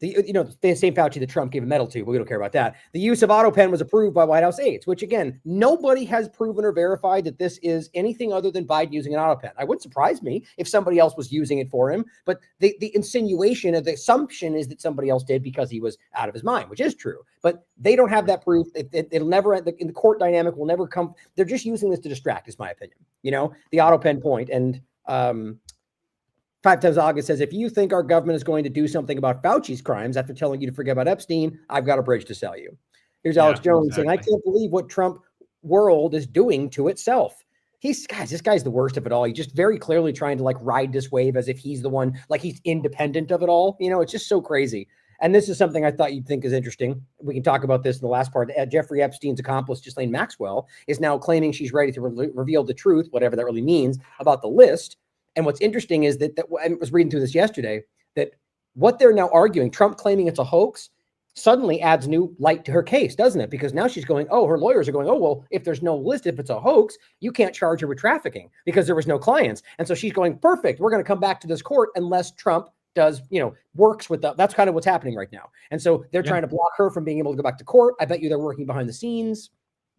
The same Fauci that Trump gave a medal to, but we don't care about that. The use of AutoPen was approved by White House aides, which again, nobody has proven or verified that this is anything other than Biden using an AutoPen. I wouldn't surprise me if somebody else was using it for him, but the insinuation or the assumption is that somebody else did because he was out of his mind, which is true. But they don't have that proof. It'll never, in the court dynamic will never come. They're just using this to distract, is my opinion. The AutoPen point. And 5 times August says, if you think our government is going to do something about Fauci's crimes after telling you to forget about Epstein, I've got a bridge to sell you. Here's Alex Jones saying, I can't believe what Trump world is doing to itself. This guy's the worst of it all. He's just very clearly trying to ride this wave as if he's the one, like he's independent of it all. It's just so crazy. And this is something I thought you'd think is interesting. We can talk about this in the last part. Jeffrey Epstein's accomplice, Ghislaine Maxwell, is now claiming she's ready to reveal the truth, whatever that really means, about the list. And what's interesting is that I was reading through this yesterday, that what they're now arguing, Trump claiming it's a hoax, suddenly adds new light to her case, doesn't it? Because now she's going, her lawyers are going, well, if there's no list, if it's a hoax, you can't charge her with trafficking because there was no clients. And so she's going, perfect, we're going to come back to this court unless Trump does, works with that's kind of what's happening right now. And so they're trying to block her from being able to go back to court. I bet you they're working behind the scenes.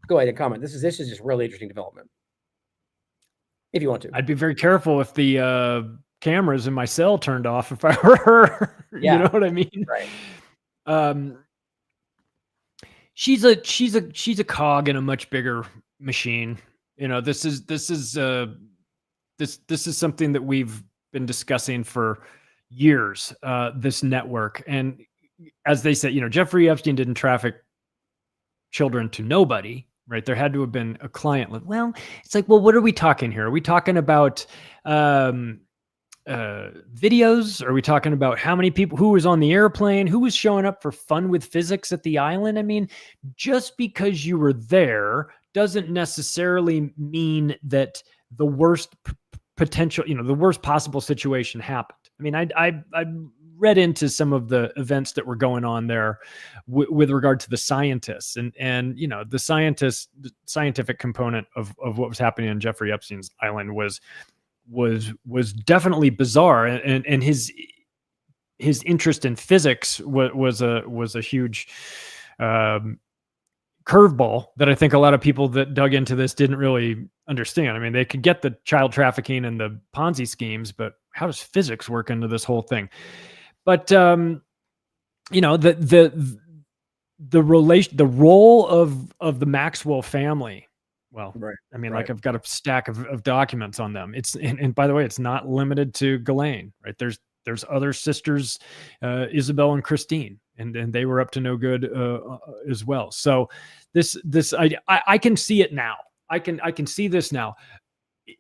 Go ahead and comment. This is just really interesting development. If you want to. I'd be very careful if the cameras in my cell turned off if I were her. You know what I mean? Right. She's a cog in a much bigger machine. This is something that we've been discussing for years, this network. And as they said, Jeffrey Epstein didn't traffic children to nobody. Right. There had to have been a client. Well, it's what are we talking here? Are we talking about videos? Are we talking about how many people, who was on the airplane, who was showing up for fun with physics at the island? I mean, just because you were there doesn't necessarily mean that the worst potential, the worst possible situation happened. I mean, I read into some of the events that were going on there with regard to the scientists and the scientific component of what was happening on Jeffrey Epstein's island was definitely bizarre. And his interest in physics was a huge curveball that I think a lot of people that dug into this didn't really understand. I mean, they could get the child trafficking and the Ponzi schemes, but how does physics work into this whole thing? But you know, the relation, the role of the Maxwell family. Well, Right. I mean, Right. like I've got a stack of documents on them. It's and by the way, it's not limited to Ghislaine, right? There's other sisters, Isabel and Christine, and they were up to no good as well. So this I can see it now. I can see this now.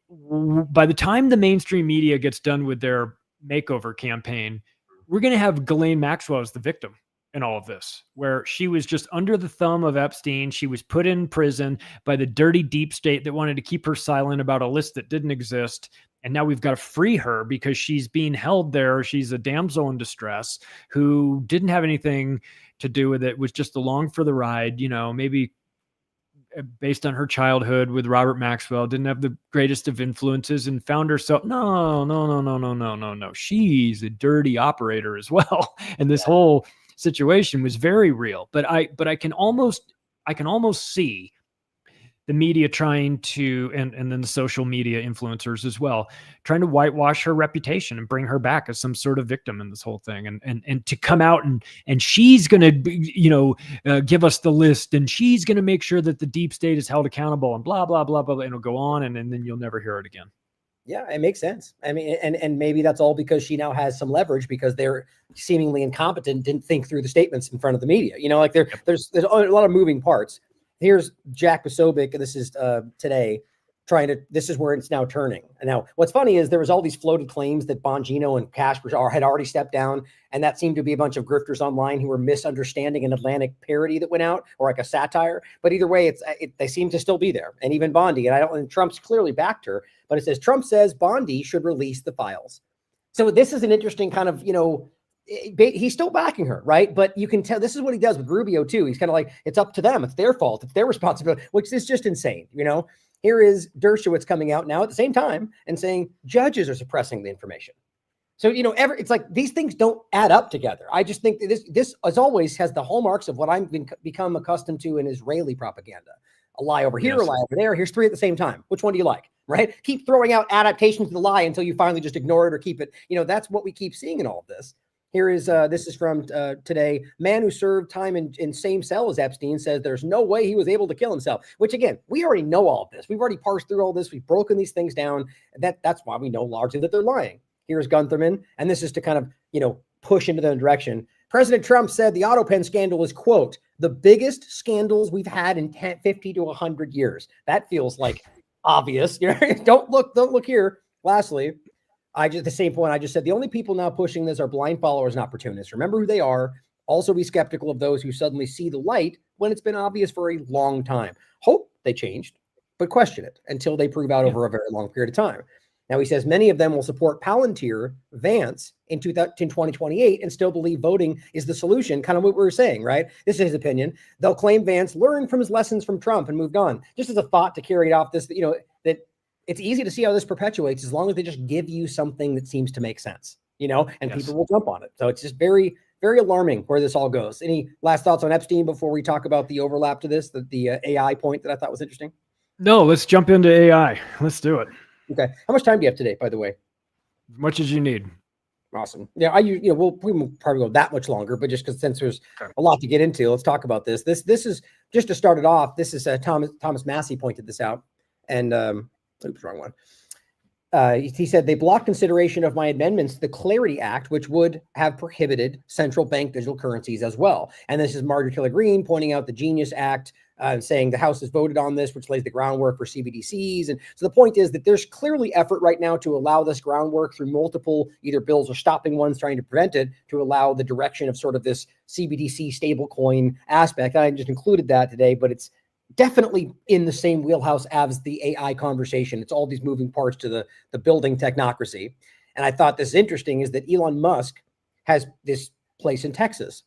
By the time the mainstream media gets done with their makeover campaign, we're going to have Ghislaine Maxwell as the victim in all of this, where she was just under the thumb of Epstein. She was put in prison by the dirty deep state that wanted to keep her silent about a list that didn't exist. And now we've got to free her because she's being held there. She's a damsel in distress who didn't have anything to do with it, was just along for the ride, you know, maybe based on her childhood with Robert Maxwell, didn't have the greatest of influences and found herself, no. She's a dirty operator as well. And this whole situation was very real, but I can almost see the media trying to, and then the social media influencers as well, trying to whitewash her reputation and bring her back as some sort of victim in this whole thing. And to come out and she's going to, give us the list, and she's going to make sure that the deep state is held accountable, and blah, blah, blah, blah, and it'll go on. And then you'll never hear it again. Yeah, it makes sense. I mean, and maybe that's all because she now has some leverage because they're seemingly incompetent, didn't think through the statements in front of the media. You know, like there's a lot of moving parts. Here's Jack Posobiec, and this is today, this is where it's now turning. And now what's funny is there was all these floated claims that Bongino and Cash had already stepped down, and that seemed to be a bunch of grifters online who were misunderstanding an Atlantic parody that went out, or like a satire. But either way, they seem to still be there. And even Bondi, and Trump's clearly backed her, but it says Trump says Bondi should release the files. So this is an interesting kind of, he's still backing her, right? But you can tell this is what he does with Rubio too. He's kind of like, it's up to them. It's their fault. It's their responsibility, which is just insane. Here is Dershowitz coming out now at the same time and saying judges are suppressing the information. So, it's like these things don't add up together. I just think that this as always has the hallmarks of what I've become accustomed to in Israeli propaganda. A lie over here, a lie over there. Here's three at the same time. Which one do you like? Right? Keep throwing out adaptations of the lie until you finally just ignore it or keep it. That's what we keep seeing in all of this. Here is, this is from today. Man who served time in same cell as Epstein says there's no way he was able to kill himself, which again, we already know all of this. We've already parsed through all this. We've broken these things down. That's why we know largely that they're lying. Here's Guntherman. And this is to kind of, push into the direction. President Trump said the auto pen scandal is, quote, the biggest scandals we've had in 50 to 100 years. That feels like obvious. Don't look here. Lastly, the same point I just said, the only people now pushing this are blind followers and opportunists. Remember who they are. Also be skeptical of those who suddenly see the light when it's been obvious for a long time. Hope they changed, but question it until they prove out over a very long period of time. Now, he says many of them will support Palantir Vance in 2028 and still believe voting is the solution, kind of what we were saying, right? This is his opinion. They'll claim Vance learned from his lessons from Trump and moved on. Just as a thought to carry it off this, that it's easy to see how this perpetuates as long as they just give you something that seems to make sense, and people will jump on it. So it's just very, very alarming where this all goes. Any last thoughts on Epstein before we talk about the overlap to this, the AI point that I thought was interesting? No, let's jump into AI. Let's do it. Okay. How much time do you have today, by the way? As much as you need. Awesome. Yeah, we will probably go that much longer, but just because since there's a lot to get into, let's talk about this. This is just to start it off. This is Thomas Massey pointed this out, and oops, wrong one. He said they blocked consideration of my amendments to the Clarity Act, which would have prohibited central bank digital currencies as well. And this is Marjorie Taylor Greene pointing out the Genius Act, saying the House has voted on this, which lays the groundwork for CBDCs. And so the point is that there's clearly effort right now to allow this groundwork through multiple either bills or stopping ones trying to prevent it, to allow the direction of sort of this CBDC stablecoin aspect. I just included that today, but it's definitely in the same wheelhouse as the AI conversation. It's all these moving parts to the building technocracy. And I thought this is interesting is that Elon Musk has this place in Texas.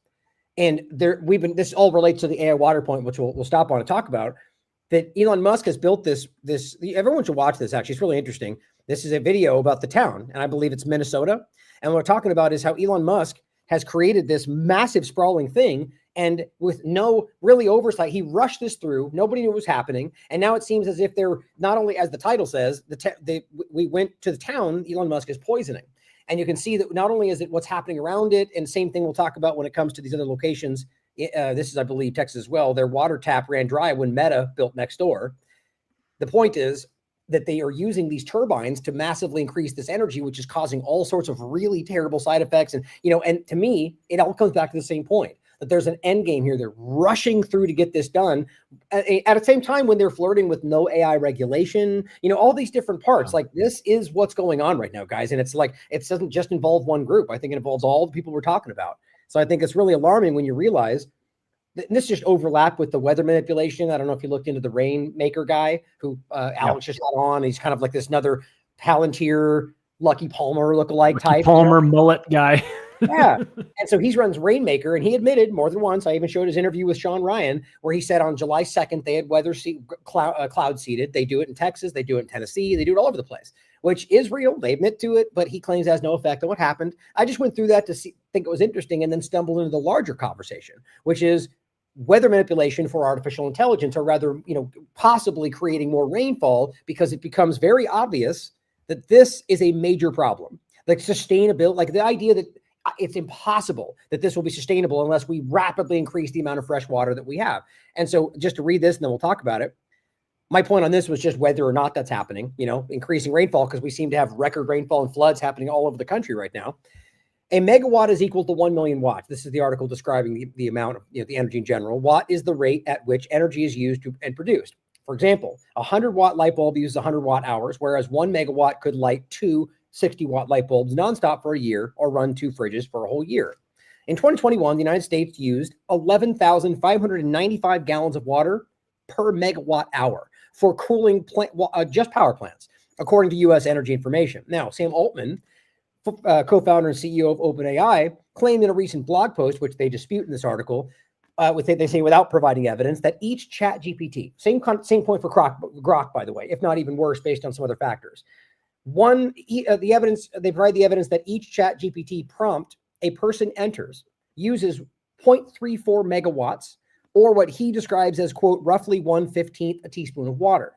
And this all relates to the AI water point, which we'll stop on and talk about, that Elon Musk has built this, everyone should watch this. Actually, it's really interesting. This is a video about the town, and I believe it's Minnesota. And what we're talking about is how Elon Musk has created this massive sprawling thing And with no really oversight, he rushed this through. Nobody knew what was happening. And now it seems as if they're not only, as the title says, we went to the town Elon Musk is poisoning. And you can see that not only is it what's happening around it, and same thing we'll talk about when it comes to these other locations. This is, I believe, Texas as well. Their water tap ran dry when Meta built next door. The point is that they are using these turbines to massively increase this energy, which is causing all sorts of really terrible side effects. And, and to me, it all comes back to the same point, that there's an end game here. They're rushing through to get this done at the same time when they're flirting with no AI regulation, all these different parts. Like, this is what's going on right now, guys. And it's like, it doesn't just involve one group. I think it involves all the people we're talking about. So I think it's really alarming when you realize that this just overlapped with the weather manipulation. I don't know if you looked into the Rainmaker guy who Alex just got on. He's kind of like this another Palantir, Lucky Palmer lookalike type. Palmer mullet guy. Yeah. And so he runs Rainmaker, and he admitted more than once, I even showed his interview with Sean Ryan, where he said on July 2nd, they had cloud seeded. They do it in Texas. They do it in Tennessee. They do it all over the place, which is real. They admit to it, but he claims it has no effect on what happened. I just went through that to think it was interesting, and then stumbled into the larger conversation, which is weather manipulation for artificial intelligence, or rather, possibly creating more rainfall, because it becomes very obvious that this is a major problem. Like sustainability, like the idea that it's impossible that this will be sustainable unless we rapidly increase the amount of fresh water that we have. And so just to read this, and then we'll talk about it. My point on this was just whether or not that's happening, increasing rainfall, because we seem to have record rainfall and floods happening all over the country right now. A megawatt is equal to 1 million watts. This is the article describing the amount of the energy in general. Watt is the rate at which energy is used and produced. For example, a 100-watt light bulb uses 100 watt hours, whereas 1 megawatt could light two 60-watt light bulbs nonstop for a year, or run two fridges for a whole year. In 2021, the United States used 11,595 gallons of water per megawatt hour for cooling just power plants, according to U.S. Energy Information. Now, Sam Altman, co-founder and CEO of OpenAI, claimed in a recent blog post, which they dispute in this article, they say without providing evidence, that each chat GPT, same point for Grok, by the way, if not even worse, based on some other factors. The evidence, they provide the evidence that each chat GPT prompt a person enters uses 0.34 megawatts, or what he describes as, quote, roughly 1/15 a teaspoon of water.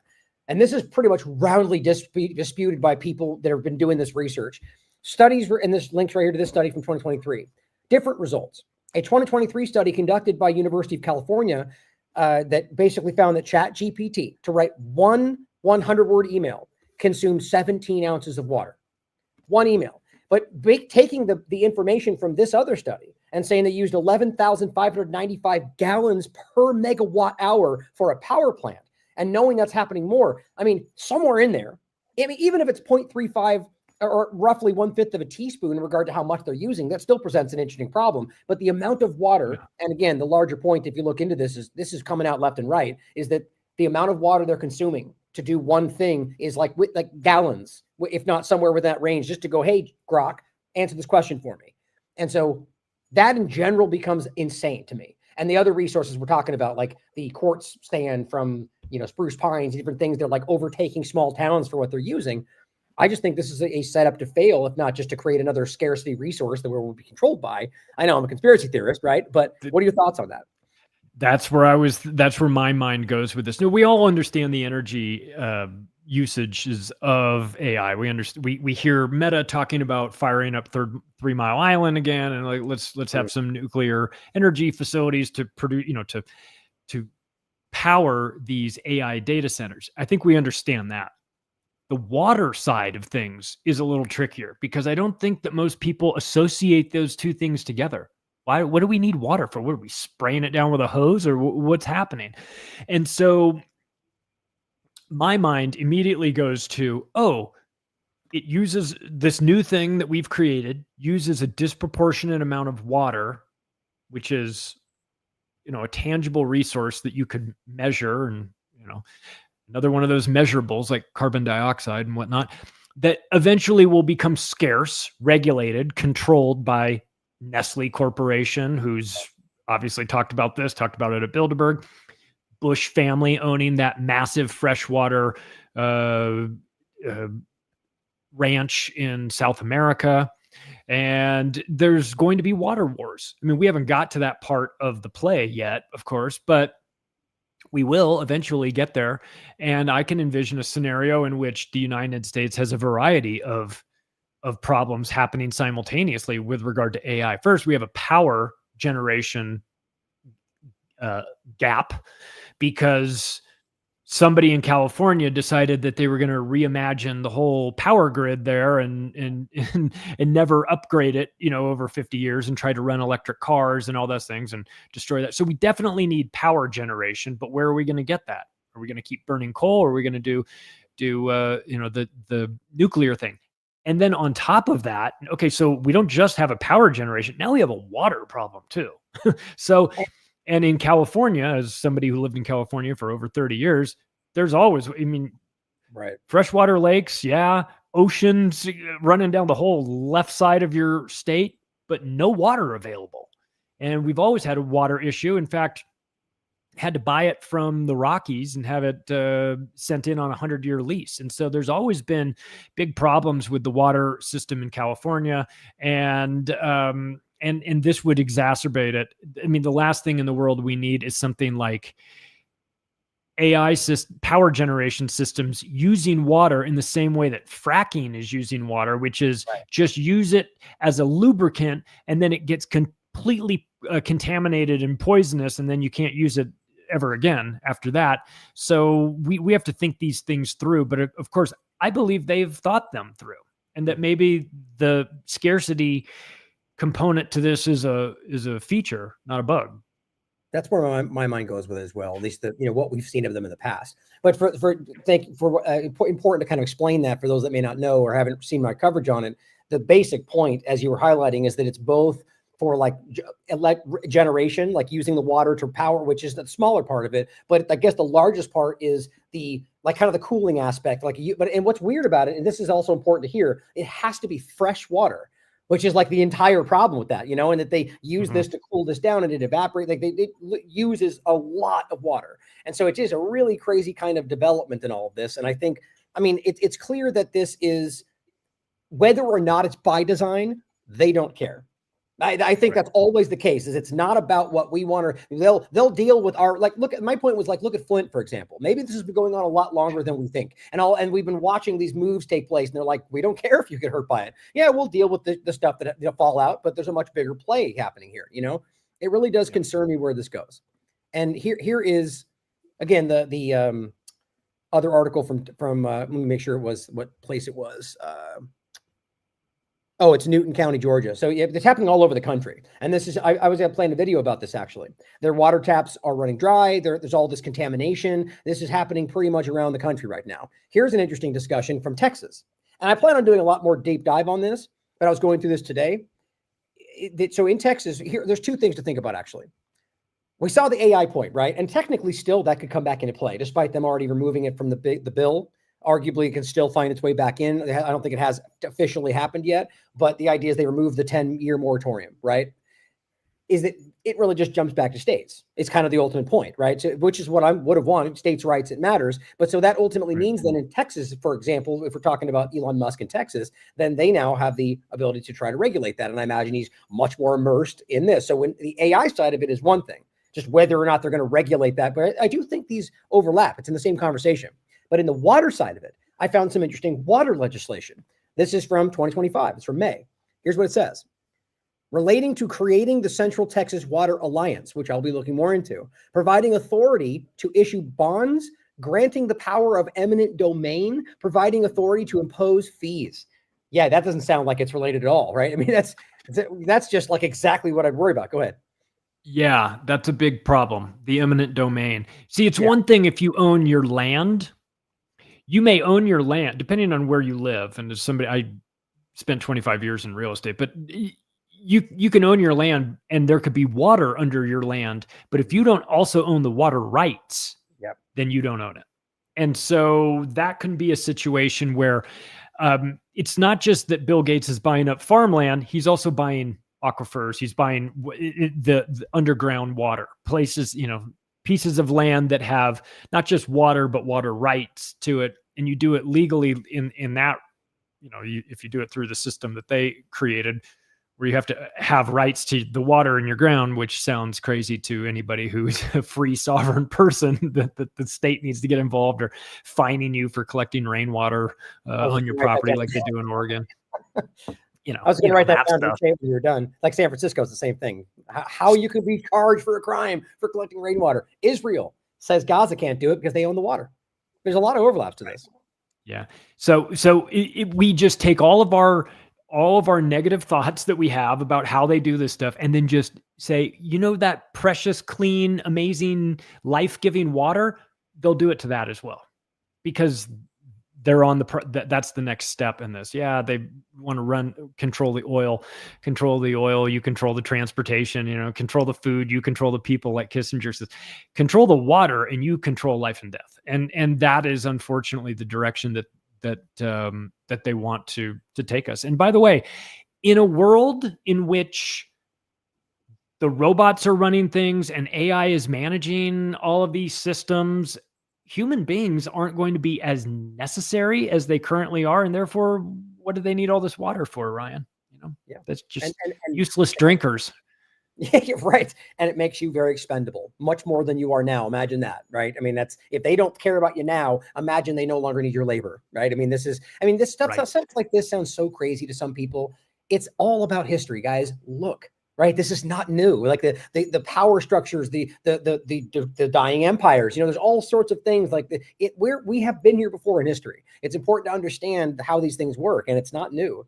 And this is pretty much roundly disputed by people that have been doing this research. Studies were in this links right here to this study from 2023. Different results. A 2023 study conducted by University of California that basically found that Chat GPT, to write one 100-word email, consumes 17 ounces of water. One email. But taking the information from this other study and saying they used 11,595 gallons per megawatt hour for a power plant, and knowing that's happening more, somewhere in there, even if it's 0.35 or roughly 1/5 of a teaspoon in regard to how much they're using, that still presents an interesting problem. But the amount of water, and again, the larger point, if you look into this is coming out left and right, is that the amount of water they're consuming to do one thing is like gallons, if not somewhere within that range, just to go, hey, Grok, answer this question for me. And so that in general becomes insane to me. And the other resources we're talking about, like the quartz stand from, Spruce Pines, different things, they're like overtaking small towns for what they're using. I just think this is a setup to fail, if not just to create another scarcity resource that we'll be controlled by. I know I'm a conspiracy theorist, right? But what are your thoughts on that? That's where my mind goes with this. No, we all understand the energy usages of AI. We hear Meta talking about firing up 3 Mile Island again, and like let's have some nuclear energy facilities to produce, to power these AI data centers. I think we understand that. The water side of things is a little trickier, because I don't think that most people associate those two things together. What do we need water for? What are we spraying it down with a hose, or what's happening? And so my mind immediately goes to, it uses this new thing that we've created, uses a disproportionate amount of water, which is, a tangible resource that you could measure, and, another one of those measurables like carbon dioxide and whatnot, that eventually will become scarce, regulated, controlled by Nestle Corporation, who's obviously talked about it at Bilderberg, Bush family owning that massive freshwater ranch in South America. And there's going to be water wars. I mean, we haven't got to that part of the play yet, of course, but we will eventually get there. And I can envision a scenario in which the United States has a variety of problems happening simultaneously with regard to AI. First, we have a power generation gap because somebody in California decided that they were going to reimagine the whole power grid there and never upgrade it, over 50 years and try to run electric cars and all those things and destroy that. So we definitely need power generation, but where are we going to get that? Are we going to keep burning coal, or are we going to do the nuclear thing? And then on top of that, okay, so we don't just have a power generation. Now we have a water problem too. So, and in California, as somebody who lived in California for over 30 years, there's always, right, freshwater lakes, oceans running down the whole left side of your state, but no water available. And we've always had a water issue. In fact, had to buy it from the Rockies and have it sent in on a 100-year lease. And so there's always been big problems with the water system in California. And this would exacerbate it. I mean, the last thing in the world we need is something like AI power generation systems using water in the same way that fracking is using water, which is just use it as a lubricant, and then it gets completely contaminated and poisonous, and then you can't use it ever again after that. So we have to think these things through. But of course, I believe they've thought them through, and that maybe the scarcity component to this is a feature, not a bug. That's where my mind goes with it as well. At least what we've seen of them in the past. But important to kind of explain that for those that may not know or haven't seen my coverage on it. The basic point, as you were highlighting, is that it's both for like generation, like using the water to power, which is the smaller part of it. But I guess the largest part is the kind of the cooling aspect. And what's weird about it, and this is also important to hear, it has to be fresh water, which is like the entire problem with that, and that they use this to cool this down and it evaporates. Like it uses a lot of water. And so it is a really crazy kind of development in all of this. And I think, it's clear that this is, whether or not it's by design, they don't care. I think that's always the case. Is it's not about what we want, or they'll deal with our, my point was look at Flint, for example. Maybe this has been going on a lot longer than we think. And we've been watching these moves take place, and they're like, we don't care if you get hurt by it. Yeah, we'll deal with the stuff that fall out, but there's a much bigger play happening here. It really does concern me where this goes. And here is, again, the other article from let me make sure it was what place it was. Oh, it's Newton County, Georgia. So it's happening all over the country. And this is, I was playing a video about this, actually. Their water taps are running dry. There's all this contamination. This is happening pretty much around the country right now. Here's an interesting discussion from Texas. And I plan on doing a lot more deep dive on this, but I was going through this today. So in Texas, there's two things to think about, actually. We saw the AI point, right? And technically still that could come back into play, despite them already removing it from the bill. Arguably, it can still find its way back in. I don't think it has officially happened yet, but the idea is they removed the 10-year moratorium, right? Is that it really just jumps back to states. It's kind of the ultimate point, right? So, which is what I would have wanted, states' rights, it matters. But so that ultimately means then in Texas, for example, if we're talking about Elon Musk in Texas, then they now have the ability to try to regulate that. And I imagine he's much more immersed in this. So when the AI side of it is one thing, just whether or not they're going to regulate that. But I do think these overlap. It's in the same conversation. But in the water side of it, I found some interesting water legislation. This is from 2025. It's from May. Here's what it says. Relating to creating the Central Texas Water Alliance, which I'll be looking more into, providing authority to issue bonds, granting the power of eminent domain, providing authority to impose fees. Yeah, that doesn't sound like it's related at all, right? I mean, that's just like exactly what I'd worry about. Go ahead. Yeah, that's a big problem. The eminent domain. See, it's one thing if you own your land. You may own your land, depending on where you live. And as somebody, I spent 25 years in real estate, but you can own your land and there could be water under your land. But if you don't also own the water rights, then you don't own it. And so that can be a situation where it's not just that Bill Gates is buying up farmland. He's also buying aquifers. He's buying the underground water, places, pieces of land that have not just water, but water rights to it. And you do it legally in that, if you do it through the system that they created, where you have to have rights to the water in your ground, which sounds crazy to anybody who's a free sovereign person, that the state needs to get involved, or fining you for collecting rainwater on your property like they do in Oregon. I was going to write that down when you're done. Like San Francisco is the same thing. How you could be charged for a crime for collecting rainwater. Israel says Gaza can't do it because they own the water. There's a lot of overlaps to this. Yeah. So we just take all of our negative thoughts that we have about how they do this stuff, and then just say, that precious, clean, amazing, life-giving water, they'll do it to that as well, because they're on that's the next step in this. Yeah, they want to control the oil, you control the transportation, control the food, you control the people, like Kissinger says, control the water and you control life and death. And that is unfortunately the direction that they want to take us. And by the way, in a world in which the robots are running things and AI is managing all of these systems, human beings aren't going to be as necessary as they currently are. And therefore, what do they need all this water for, Ryan? That's just and useless drinkers. Yeah, you're right. And it makes you very expendable, much more than you are now. Imagine that, right? I mean, if they don't care about you now, imagine they no longer need your labor, right? I mean, this stuff, right. Stuff like this sounds so crazy to some people. It's all about history, guys. Look. Right, this is not new. Like the power structures, the dying empires. There's all sorts of things like we have been here before in history. It's important to understand how these things work, and it's not new.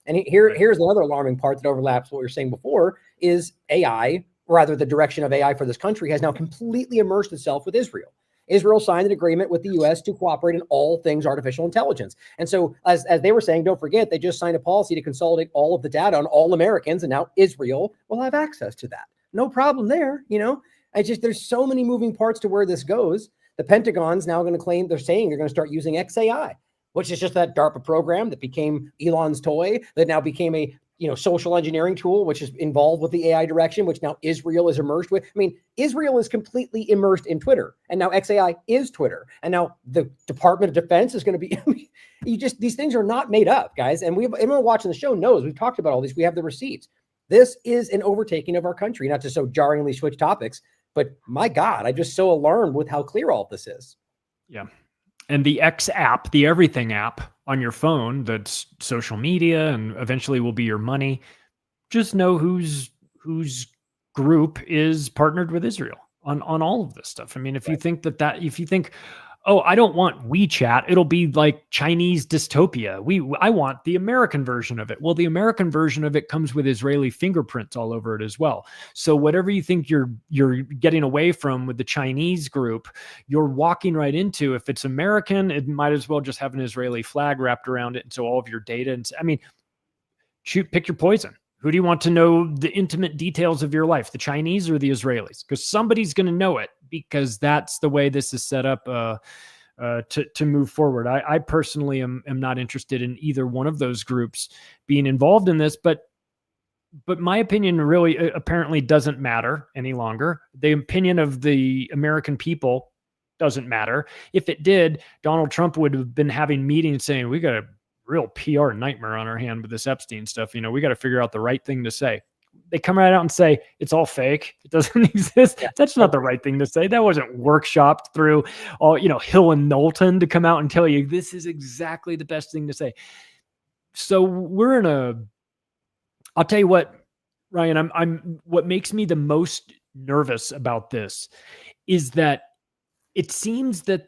And here's another alarming part that overlaps what we were saying before: is AI, rather the direction of AI for this country, has now completely immersed itself with Israel. Israel signed an agreement with the U.S. to cooperate in all things artificial intelligence. And so, as they were saying, don't forget, they just signed a policy to consolidate all of the data on all Americans, and now Israel will have access to that. No problem there, there's so many moving parts to where this goes. The Pentagon's now going to claim, they're saying they're going to start using XAI, which is just that DARPA program that became Elon's toy, that now became a social engineering tool, which is involved with the AI direction, which now Israel is immersed with. I mean, Israel is completely immersed in Twitter, and now XAI is Twitter, and now the Department of Defense is going to be. These things are not made up, guys. And everyone watching the show knows we've talked about all these. We have the receipts. This is an overtaking of our country. Not to so jarringly switch topics, but my God, I'm just so alarmed with how clear all of this is. Yeah. And the X app, the everything app on your phone, that's social media and eventually will be your money. Just know whose group is partnered with Israel on all of this stuff. I mean, if you think if you think, oh, I don't want WeChat, it'll be like Chinese dystopia. I want the American version of it. Well, the American version of it comes with Israeli fingerprints all over it as well. So whatever you think you're getting away from with the Chinese group, you're walking right into. If it's American, it might as well just have an Israeli flag wrapped around it. And so all of your data, pick your poison. Who do you want to know the intimate details of your life, the Chinese or the Israelis? Because somebody's going to know it, because that's the way this is set up to move forward. I personally am not interested in either one of those groups being involved in this, but my opinion really apparently doesn't matter any longer. The opinion of the American people doesn't matter. If it did, Donald Trump would have been having meetings saying, we got a real PR nightmare on our hand with this Epstein stuff. We got to figure out the right thing to say. They come right out and say, it's all fake. It doesn't exist. Yeah. That's not the right thing to say. That wasn't workshopped through all, Hill and Knowlton to come out and tell you this is exactly the best thing to say. So I'll tell you what, Ryan, what makes me the most nervous about this is that it seems that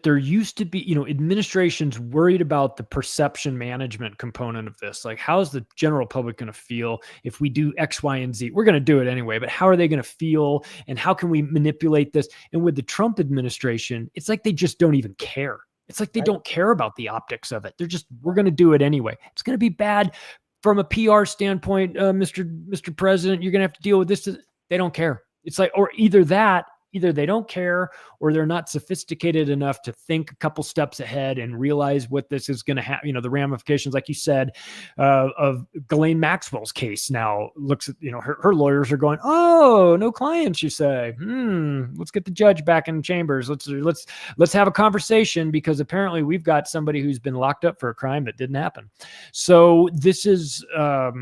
there used to be, administrations worried about the perception management component of this. Like, how's the general public going to feel if we do X, Y, and Z? We're going to do it anyway, but how are they going to feel? And how can we manipulate this? And with the Trump administration, it's like they just don't even care. It's like they don't care about the optics of it. We're going to do it anyway. It's going to be bad from a PR standpoint, Mr. President. You're going to have to deal with this. They don't care. It's like, or either that, either they don't care or they're not sophisticated enough to think a couple steps ahead and realize what this is going to have, the ramifications, like you said, of Ghislaine Maxwell's case. Now looks at, her lawyers are going, oh, no clients, you say, let's get the judge back in chambers. Let's have a conversation, because apparently we've got somebody who's been locked up for a crime that didn't happen. So this is, I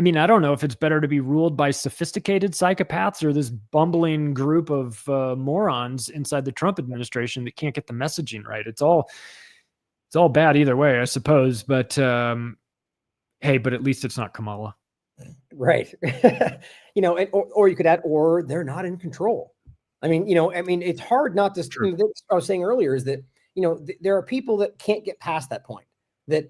don't know if it's better to be ruled by sophisticated psychopaths or this bumbling group of morons inside the Trump administration that can't get the messaging right. It's all bad either way, I suppose. But hey, but at least it's not Kamala. Right. Or you could add, or they're not in control. It's hard not to, I was saying earlier is that, there are people that can't get past that point that,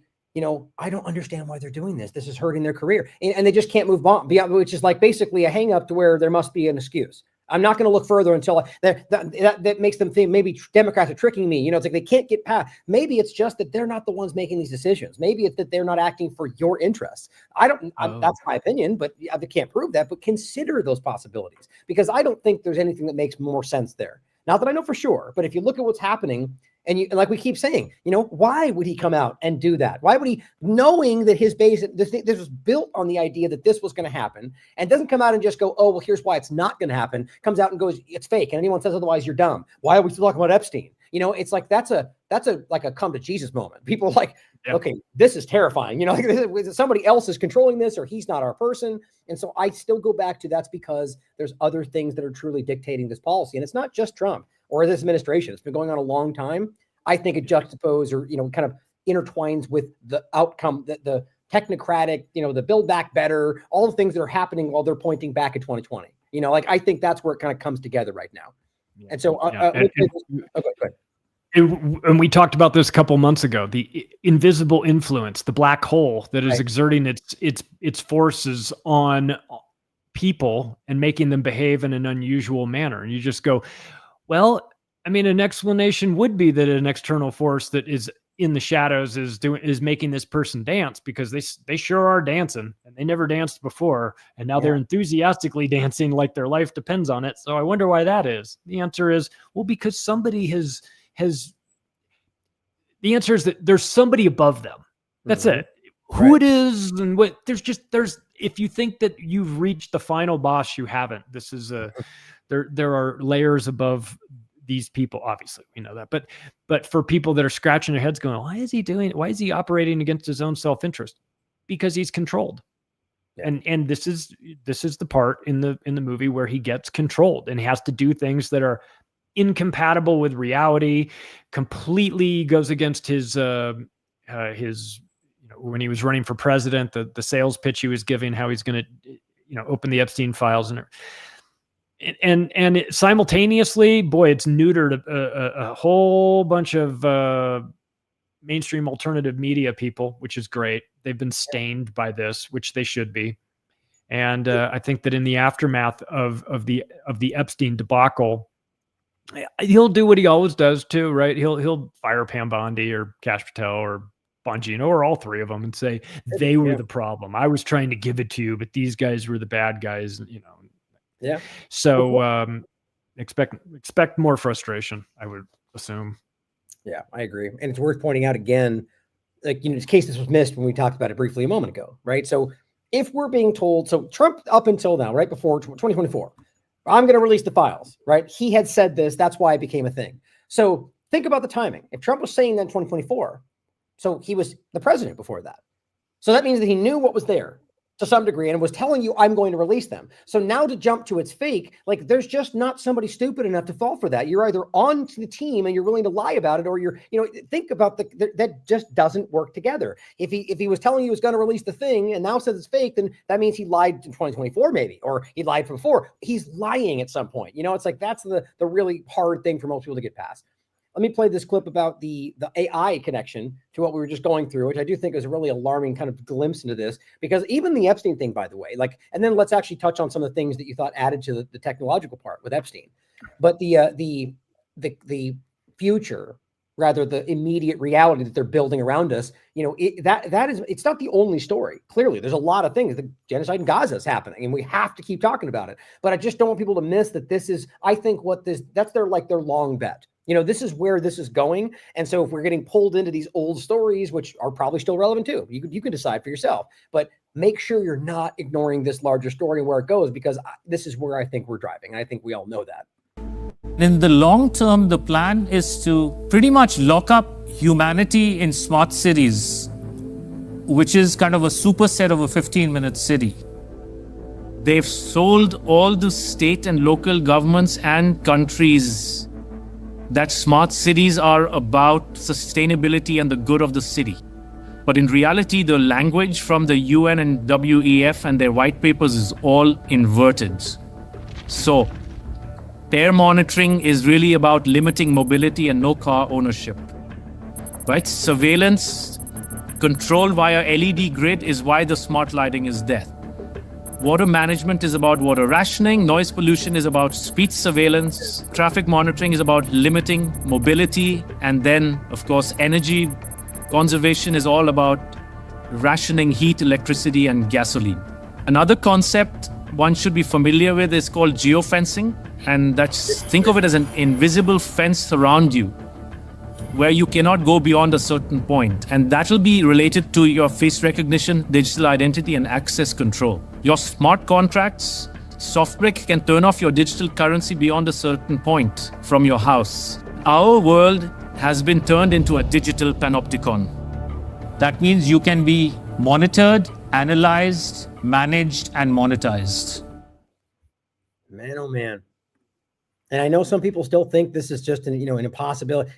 I don't understand why they're doing this. This is hurting their career. And they just can't move on beyond, which is like basically a hang up to where there must be an excuse. I'm not going to look further until that makes them think maybe Democrats are tricking me. It's like they can't get past. Maybe it's just that they're not the ones making these decisions. Maybe it's that they're not acting for your interests. That's my opinion, but they can't prove that. But consider those possibilities, because I don't think there's anything that makes more sense there. Not that I know for sure, but if you look at what's happening, and like we keep saying, why would he come out and do that? Why would he, knowing that his base, this was built on the idea that this was going to happen, and doesn't come out and just go, oh, well, here's why it's not going to happen. Comes out and goes, it's fake. And anyone says otherwise, you're dumb. Why are we still talking about Epstein? It's like, that's a like a come to Jesus moment. People are like, okay, this is terrifying. Somebody else is controlling this, or he's not our person. And so I still go back to, that's because there's other things that are truly dictating this policy. And it's not just Trump or this administration. It's been going on a long time. I think it juxtaposes or, kind of intertwines with the outcome, the technocratic, the Build Back Better, all the things that are happening while they're pointing back at 2020. I think that's where it kind of comes together right now. And so, go ahead. And we talked about this a couple months ago, the invisible influence, the black hole that is exerting its forces on people and making them behave in an unusual manner. And you just go, well, an explanation would be that an external force that is in the shadows is making this person dance, because they sure are dancing, and they never danced before, and now they're enthusiastically dancing like their life depends on it. So I wonder why that is. The answer is, well, because somebody has the answer is that there's somebody above them. That's it. Who it is and what, there's if you think that you've reached the final boss, you haven't. This is there are layers above these people, obviously we know that, but for people that are scratching their heads going, why is he operating against his own self-interest? Because he's controlled. And this is the part in the movie where he gets controlled and he has to do things that are incompatible with reality, completely goes against his when he was running for president, the sales pitch he was giving, how he's going to open the Epstein files, and simultaneously, boy, it's neutered a whole bunch of mainstream alternative media people, which is great. They've been stained by this, which they should be. And I think that in the aftermath of the Epstein debacle, he'll do what he always does too, right? He'll fire Pam Bondi or Kash Patel or Bungino or all three of them and say they were the problem. I was trying to give it to you, but these guys were the bad guys. Yeah. So expect more frustration, I would assume. Yeah, I agree. And it's worth pointing out again, in case this was missed when we talked about it briefly a moment ago, right? So if we're being told, so Trump up until now, right before 2024, I'm going to release the files, right? He had said this, that's why it became a thing. So think about the timing. If Trump was saying that in 2024, so he was the president before that. So that means that he knew what was there to some degree and was telling you, I'm going to release them. So now to jump to it's fake, there's just not somebody stupid enough to fall for that. You're either on the team and you're willing to lie about it, or you're, think about that just doesn't work together. If he was telling you he was going to release the thing and now says it's fake, then that means he lied in 2024 maybe, or he lied before. He's lying at some point. It's like, that's the really hard thing for most people to get past. Let me play this clip about the AI connection to what we were just going through, which I do think is a really alarming kind of glimpse into this, because even the Epstein thing, by the way, and then let's actually touch on some of the things that you thought added to the technological part with Epstein. But the future rather the immediate reality that they're building around us. It's not the only story. Clearly, there's a lot of things. The genocide in Gaza is happening, and we have to keep talking about it. But I just don't want people to miss that this is, I think, that's their long bet. This is where this is going. And so if we're getting pulled into these old stories, which are probably still relevant too, you can decide for yourself. But make sure you're not ignoring this larger story and where it goes, because this is where I think we're driving. And I think we all know that. In the long term, the plan is to pretty much lock up humanity in smart cities, which is kind of a superset of a 15-minute city. They've sold all the state and local governments and countries that smart cities are about sustainability and the good of the city. But in reality, the language from the UN and WEF and their white papers is all inverted. So, air monitoring is really about limiting mobility and no car ownership. Right? Surveillance, control via LED grid is why the smart lighting is there. Water management is about water rationing, noise pollution is about speed surveillance, traffic monitoring is about limiting mobility, and then, of course, energy conservation is all about rationing heat, electricity, and gasoline. Another concept one should be familiar with is called geofencing, and think of it as an invisible fence around you where you cannot go beyond a certain point, and that will be related to your face recognition, digital identity, and access control. Your smart contracts, SoftBrick can turn off your digital currency beyond a certain point from your house. Our world has been turned into a digital panopticon. That means you can be monitored, analyzed, managed, and monetized. Man, oh man. And I know some people still think this is just an impossibility.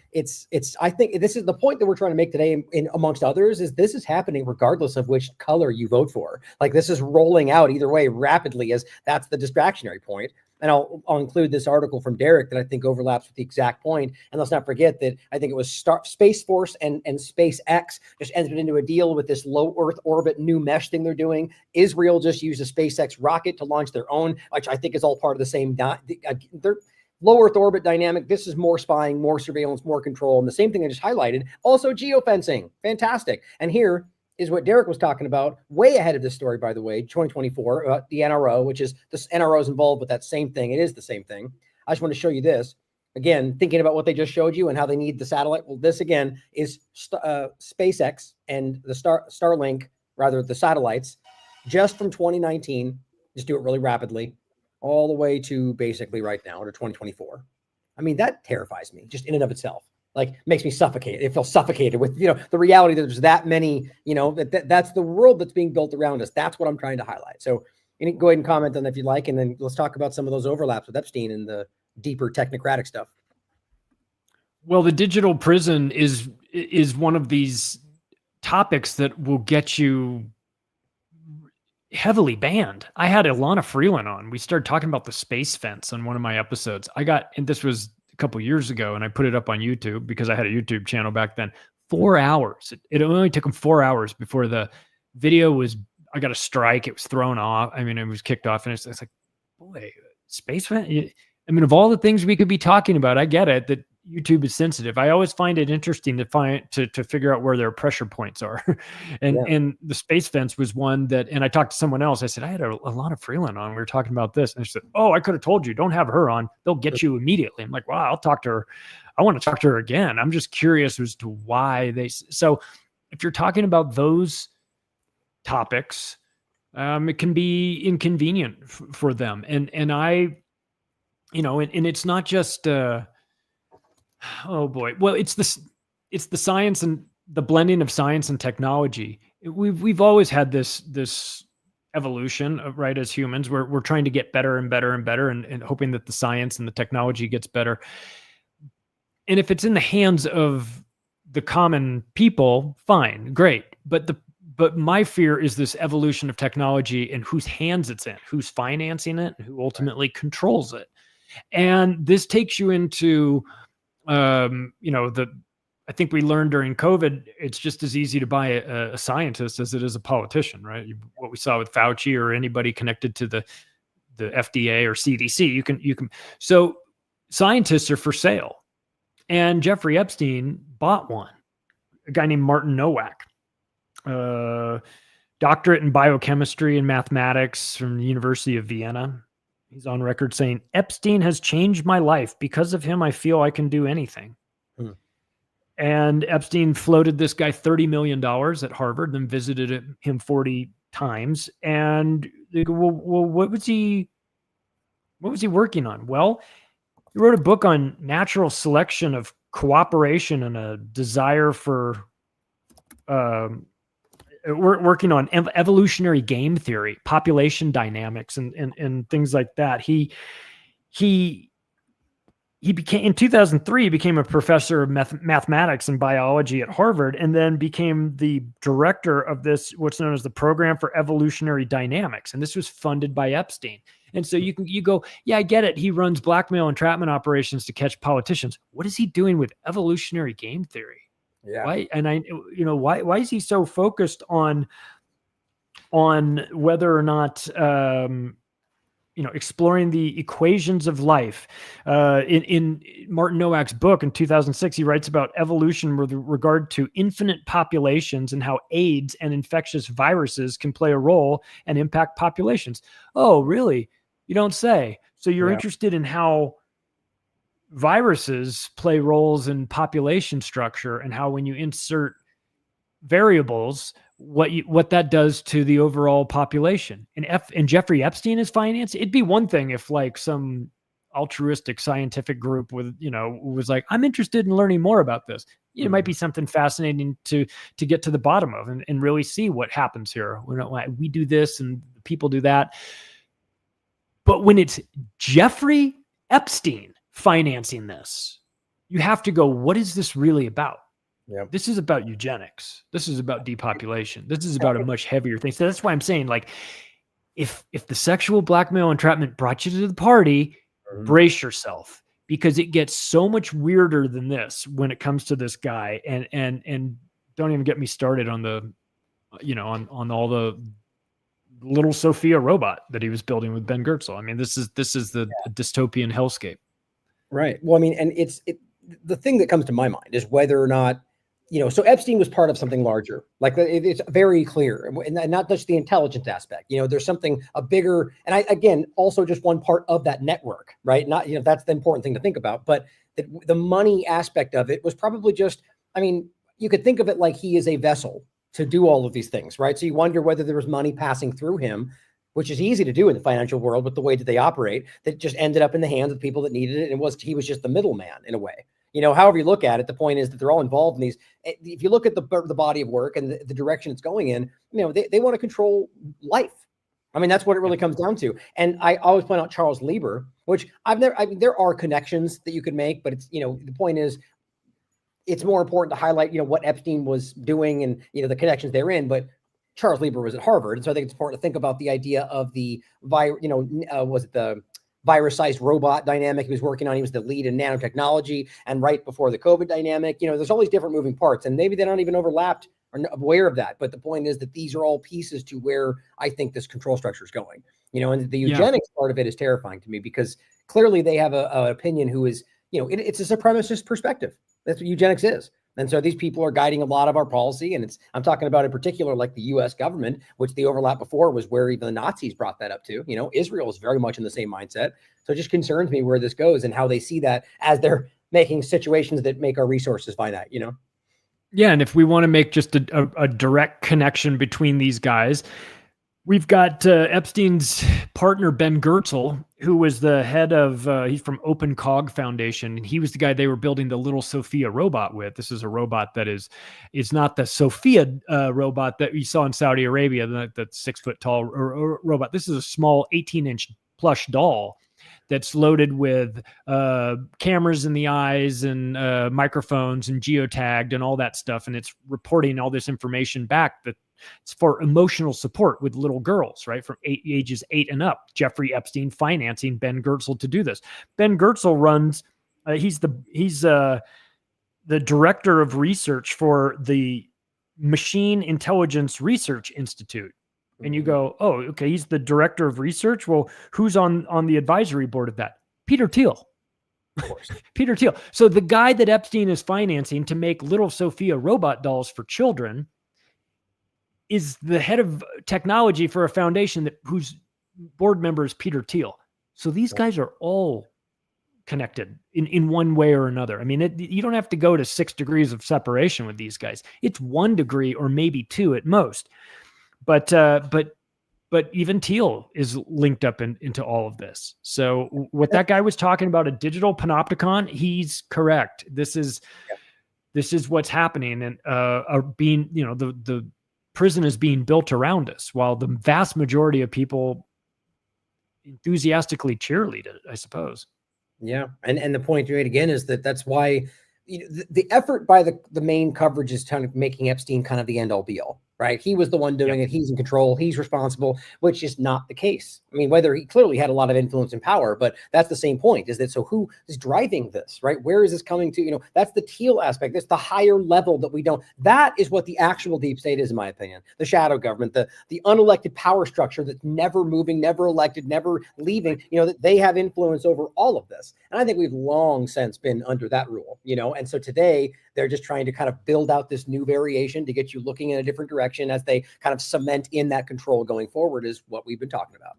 I think this is the point that we're trying to make today, in amongst others, is this is happening regardless of which color you vote for. Like, this is rolling out either way rapidly, as that's the distractionary point. And I'll include this article from Derek that I think overlaps with the exact point. And let's not forget that I think it was Space Force and SpaceX just entered into a deal with this low Earth orbit new mesh thing they're doing. Israel just used a SpaceX rocket to launch their own, which I think is all part of the same. They're low Earth orbit dynamic. This is more spying, more surveillance, more control. And the same thing I just highlighted, also geofencing. Fantastic. And here is what Derek was talking about, way ahead of this story, by the way, 2024, the NRO, which is this NRO is involved with that same thing. It is the same thing. I just want to show you this. Again, thinking about what they just showed you and how they need the satellite. Well, this again is SpaceX and the Starlink, rather the satellites, just from 2019. Just do it really rapidly, all the way to basically right now to 2024. I mean, that terrifies me just in and of itself. Like, makes me suffocate. It feels suffocated with, the reality that there's that many, that's the world that's being built around us. That's what I'm trying to highlight. So you can go ahead and comment on that if you'd like, and then let's talk about some of those overlaps with Epstein and the deeper technocratic stuff. Well, the digital prison is one of these topics that will get you heavily banned. I had Ilana Freeland on. We started talking about the space fence on one of my episodes. And this was a couple years ago, and I put it up on YouTube because I had a YouTube channel back then. 4 hours. It only took them 4 hours before the video was, I got a strike. It was thrown off. I mean, it was kicked off, and it's like, boy, space fence. I mean, of all the things we could be talking about, I get it that YouTube is sensitive. I always find it interesting to figure out where their pressure points are. And the space fence was one that, and I talked to someone else. I said, I had a lot of Freeland on. We were talking about this. And she said, oh, I could have told you, don't have her on. They'll get you immediately. I'm like, wow, I'll talk to her. I want to talk to her again. I'm just curious as to why so if you're talking about those topics, it can be inconvenient for them. And I, and it's not just, oh boy. Well, it's the science and the blending of science and technology. We've always had this evolution, right? As humans, we're trying to get better and better and better, and hoping that the science and the technology gets better. And if it's in the hands of the common people, fine, great. But my fear is this evolution of technology and whose hands it's in, who's financing it, and who ultimately controls it. And this takes you into I think we learned during COVID, it's just as easy to buy a scientist as it is a politician, right? What we saw with Fauci or anybody connected to the FDA or CDC, you can. So scientists are for sale. And Jeffrey Epstein bought one, a guy named Martin Nowak, doctorate in biochemistry and mathematics from the University of Vienna. He's on record saying, Epstein has changed my life. Because of him, I feel I can do anything. And Epstein floated this guy $30 million at Harvard, then visited him 40 times. And they go, well, what was he working on? Well, he wrote a book on natural selection of cooperation and a desire for working on evolutionary game theory, population dynamics, and things like that. He became, in 2003, he became a professor of mathematics and biology at Harvard, and then became the director of this, what's known as the Program for Evolutionary Dynamics. And this was funded by Epstein. And so you go, yeah, I get it. He runs blackmail and entrapment operations to catch politicians. What is he doing with evolutionary game theory? Yeah. Why? And why is he so focused on whether or not, exploring the equations of life? In Martin Nowak's book in 2006, he writes about evolution with regard to infinite populations and how AIDS and infectious viruses can play a role and impact populations. Oh, really? You don't say. So you're interested in how viruses play roles in population structure, and how when you insert variables, what that does to the overall population. And Jeffrey Epstein is financed. It'd be one thing if like some altruistic scientific group was like, I'm interested in learning more about this. It might be something fascinating to get to the bottom of and really see what happens here. We do this and people do that. But when it's Jeffrey Epstein financing this, you have to go, what is this really about? Yeah. This is about eugenics. This is about depopulation. This is about a much heavier thing. So that's why I'm saying, like, if the sexual blackmail entrapment brought you to the party, brace yourself, because it gets so much weirder than this when it comes to this guy. And don't even get me started on the, on all the little Sophia robot that he was building with Ben Goertzel. I mean, this is the dystopian hellscape. Right. Well, I mean, and the thing that comes to my mind is whether or not, so Epstein was part of something larger. Like it's very clear, and not just the intelligence aspect. There's something a bigger, and again, also just one part of that network, right? Not, that's the important thing to think about. But the money aspect of it was probably just, I mean, you could think of it like he is a vessel to do all of these things, right? So you wonder whether there was money passing through him, which is easy to do in the financial world with the way that they operate, that just ended up in the hands of people that needed it. And he was just the middleman in a way. However you look at it, the point is that they're all involved in these. If you look at the body of work and the direction it's going in, they want to control life. I mean, that's what it really comes down to. And I always point out Charles Lieber, which there are connections that you could make, but it's, the point is, it's more important to highlight, what Epstein was doing and, the connections they're in. But Charles Lieber was at Harvard. And so I think it's important to think about the idea of the was it the virus-sized robot dynamic he was working on? He was the lead in nanotechnology, and right before the COVID dynamic, there's all these different moving parts, and maybe they're not even overlapped or aware of that. But the point is that these are all pieces to where I think this control structure is going, and the eugenics part of it is terrifying to me, because clearly they have an opinion who is, it's a supremacist perspective. That's what eugenics is. And so these people are guiding a lot of our policy. And I'm talking about in particular, like the US government, which the overlap before was where even the Nazis brought that up to. Israel is very much in the same mindset. So it just concerns me where this goes and how they see that as they're making situations that make our resources finite, Yeah. And if we want to make just a direct connection between these guys, we've got Epstein's partner, Ben Goertzel, who was the head of, he's from Open Cog Foundation, and he was the guy they were building the little Sophia robot with. This is a robot that is not the Sophia robot that we saw in Saudi Arabia, that 6 foot tall robot. This is a small 18-inch plush doll that's loaded with cameras in the eyes and microphones and geotagged and all that stuff. And it's reporting all this information back that it's for emotional support with little girls, right? From ages 8 and up. Jeffrey Epstein financing Ben Goertzel to do this. Ben Goertzel runs, he's the director of research for the Machine Intelligence Research Institute. And you go, oh, okay, he's the director of research. Well, who's on the advisory board of that? Peter Thiel. Of course. Peter Thiel. So the guy that Epstein is financing to make little Sophia robot dolls for children is the head of technology for a foundation whose board member is Peter Thiel. So these guys are all connected in one way or another. I mean, you don't have to go to 6 degrees of separation with these guys. It's 1 degree or maybe 2 at most. But even Thiel is linked up into all of this. So what that guy was talking about, a digital panopticon, he's correct. This is what's happening, and being, the prison is being built around us, while the vast majority of people enthusiastically cheerlead it, I suppose. Yeah, and the point you made again is that's why the effort by the main coverage is kind of making Epstein kind of the end all be all. Right. He was the one doing it. He's in control. He's responsible, which is not the case. I mean, whether he clearly had a lot of influence and power, but that's the same point, is that so who is driving this, right? Where is this coming to? That's the Thiel aspect. That's the higher level that we don't. That is what the actual deep state is, in my opinion. The shadow government, the unelected power structure that's never moving, never elected, never leaving, that they have influence over all of this. And I think we've long since been under that rule, and so today they're just trying to kind of build out this new variation to get you looking in a different direction as they kind of cement in that control going forward, is what we've been talking about,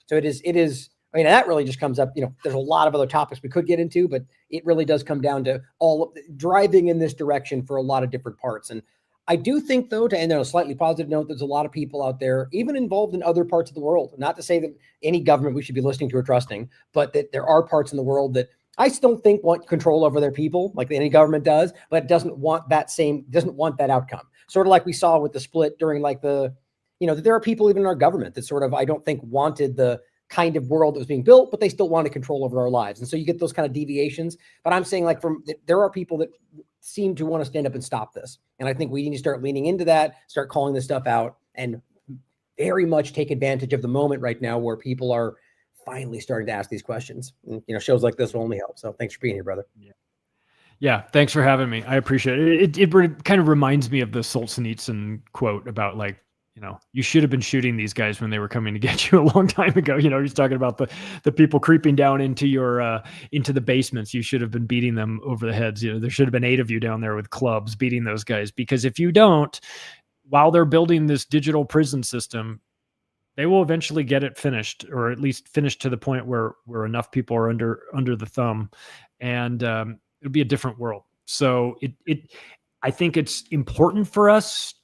So it is, I mean, that really just comes up, there's a lot of other topics we could get into, but it really does come down to all of driving in this direction for a lot of different parts. And I do think, though, to end on a slightly positive note, there's a lot of people out there, even involved in other parts of the world, not to say that any government we should be listening to or trusting, but that there are parts in the world that I still think want control over their people, like any government does, but doesn't want that outcome. Sort of like we saw with the split during there are people even in our government that sort of, I don't think, wanted the kind of world that was being built, but they still wanted control over our lives. And so you get those kind of deviations. But I'm saying, there are people that seem to want to stand up and stop this. And I think we need to start leaning into that, start calling this stuff out, and very much take advantage of the moment right now where people are finally starting to ask these questions. And, shows like this will only help. So thanks for being here, brother. Yeah. Thanks for having me. I appreciate it. It kind of reminds me of the Solzhenitsyn quote about you should have been shooting these guys when they were coming to get you a long time ago. He's talking about the people creeping down into into the basements. You should have been beating them over the heads. There should have been 8 of you down there with clubs beating those guys, because if you don't, while they're building this digital prison system, they will eventually get it finished, or at least finished to the point where enough people are under the thumb, and it'll be a different world. So I think it's important for us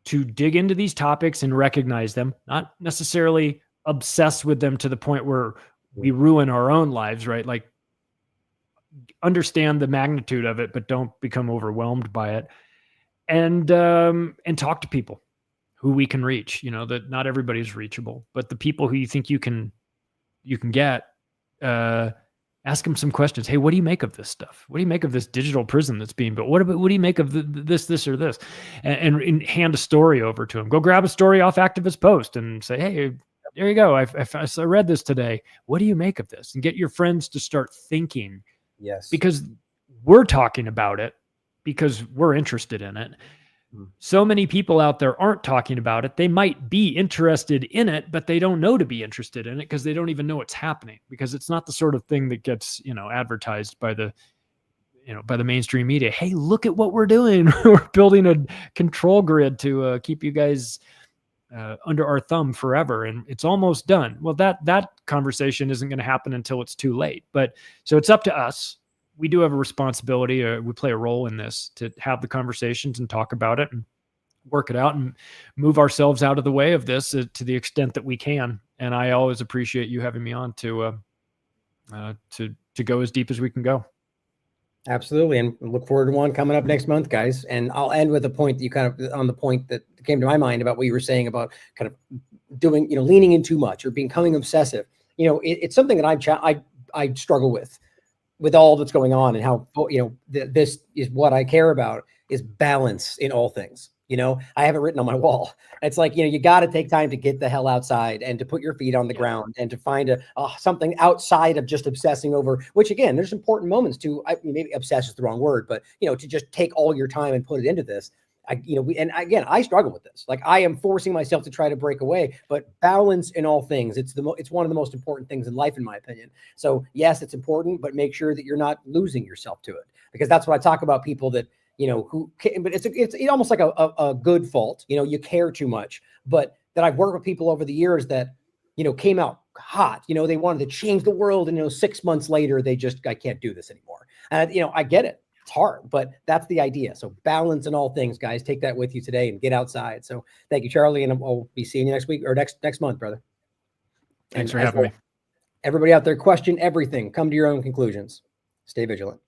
to dig into these topics and recognize them, not necessarily obsess with them to the point where we ruin our own lives, right? Like, understand the magnitude of it, but don't become overwhelmed by it, and talk to people who we can reach. That not everybody's reachable, but the people who you think you can get, ask them some questions. Hey, what do you make of this stuff? What do you make of this digital prison that's being built? What do you make of this or this? And hand a story over to them. Go grab a story off Activist Post and say, hey, there you go. I read this today. What do you make of this? And get your friends to start thinking. Yes. Because we're talking about it because we're interested in it. So many people out there aren't talking about it. They might be interested in it, but they don't know to be interested in it because they don't even know it's happening, because it's not the sort of thing that gets, advertised by the mainstream media. Hey, look at what we're doing. We're building a control grid to keep you guys under our thumb forever. And it's almost done. Well, that conversation isn't going to happen until it's too late. But so it's up to us. We do have a responsibility. We play a role in this to have the conversations and talk about it and work it out and move ourselves out of the way of this to the extent that we can. And I always appreciate you having me on to go as deep as we can go. Absolutely. And look forward to one coming up next month, guys. And I'll end with a point that on the point that came to my mind about what you were saying about kind of doing, leaning in too much or becoming obsessive. It's something that I struggle with all that's going on, and how, this is what I care about, is balance in all things. I have it written on my wall. It's like, you got to take time to get the hell outside and to put your feet on the ground and to find something outside of just obsessing over, which again, there's important moments to, maybe obsess is the wrong word, but, to just take all your time and put it into this. And again, I struggle with this. Like, I am forcing myself to try to break away, but balance in all things. It's one of the most important things in life, in my opinion. So yes, it's important, but make sure that you're not losing yourself to it, because that's what I talk about. People that, but it's almost like a good fault. You care too much, but that I've worked with people over the years that, came out hot, they wanted to change the world. And, 6 months later, I can't do this anymore. And, I get it. It's hard, but that's the idea. So balance in all things, guys. Take that with you today and get outside. So thank you, Charlie. And I'll be seeing you next week or next month, brother. Thanks for having me. Everybody out there, question everything. Come to your own conclusions. Stay vigilant.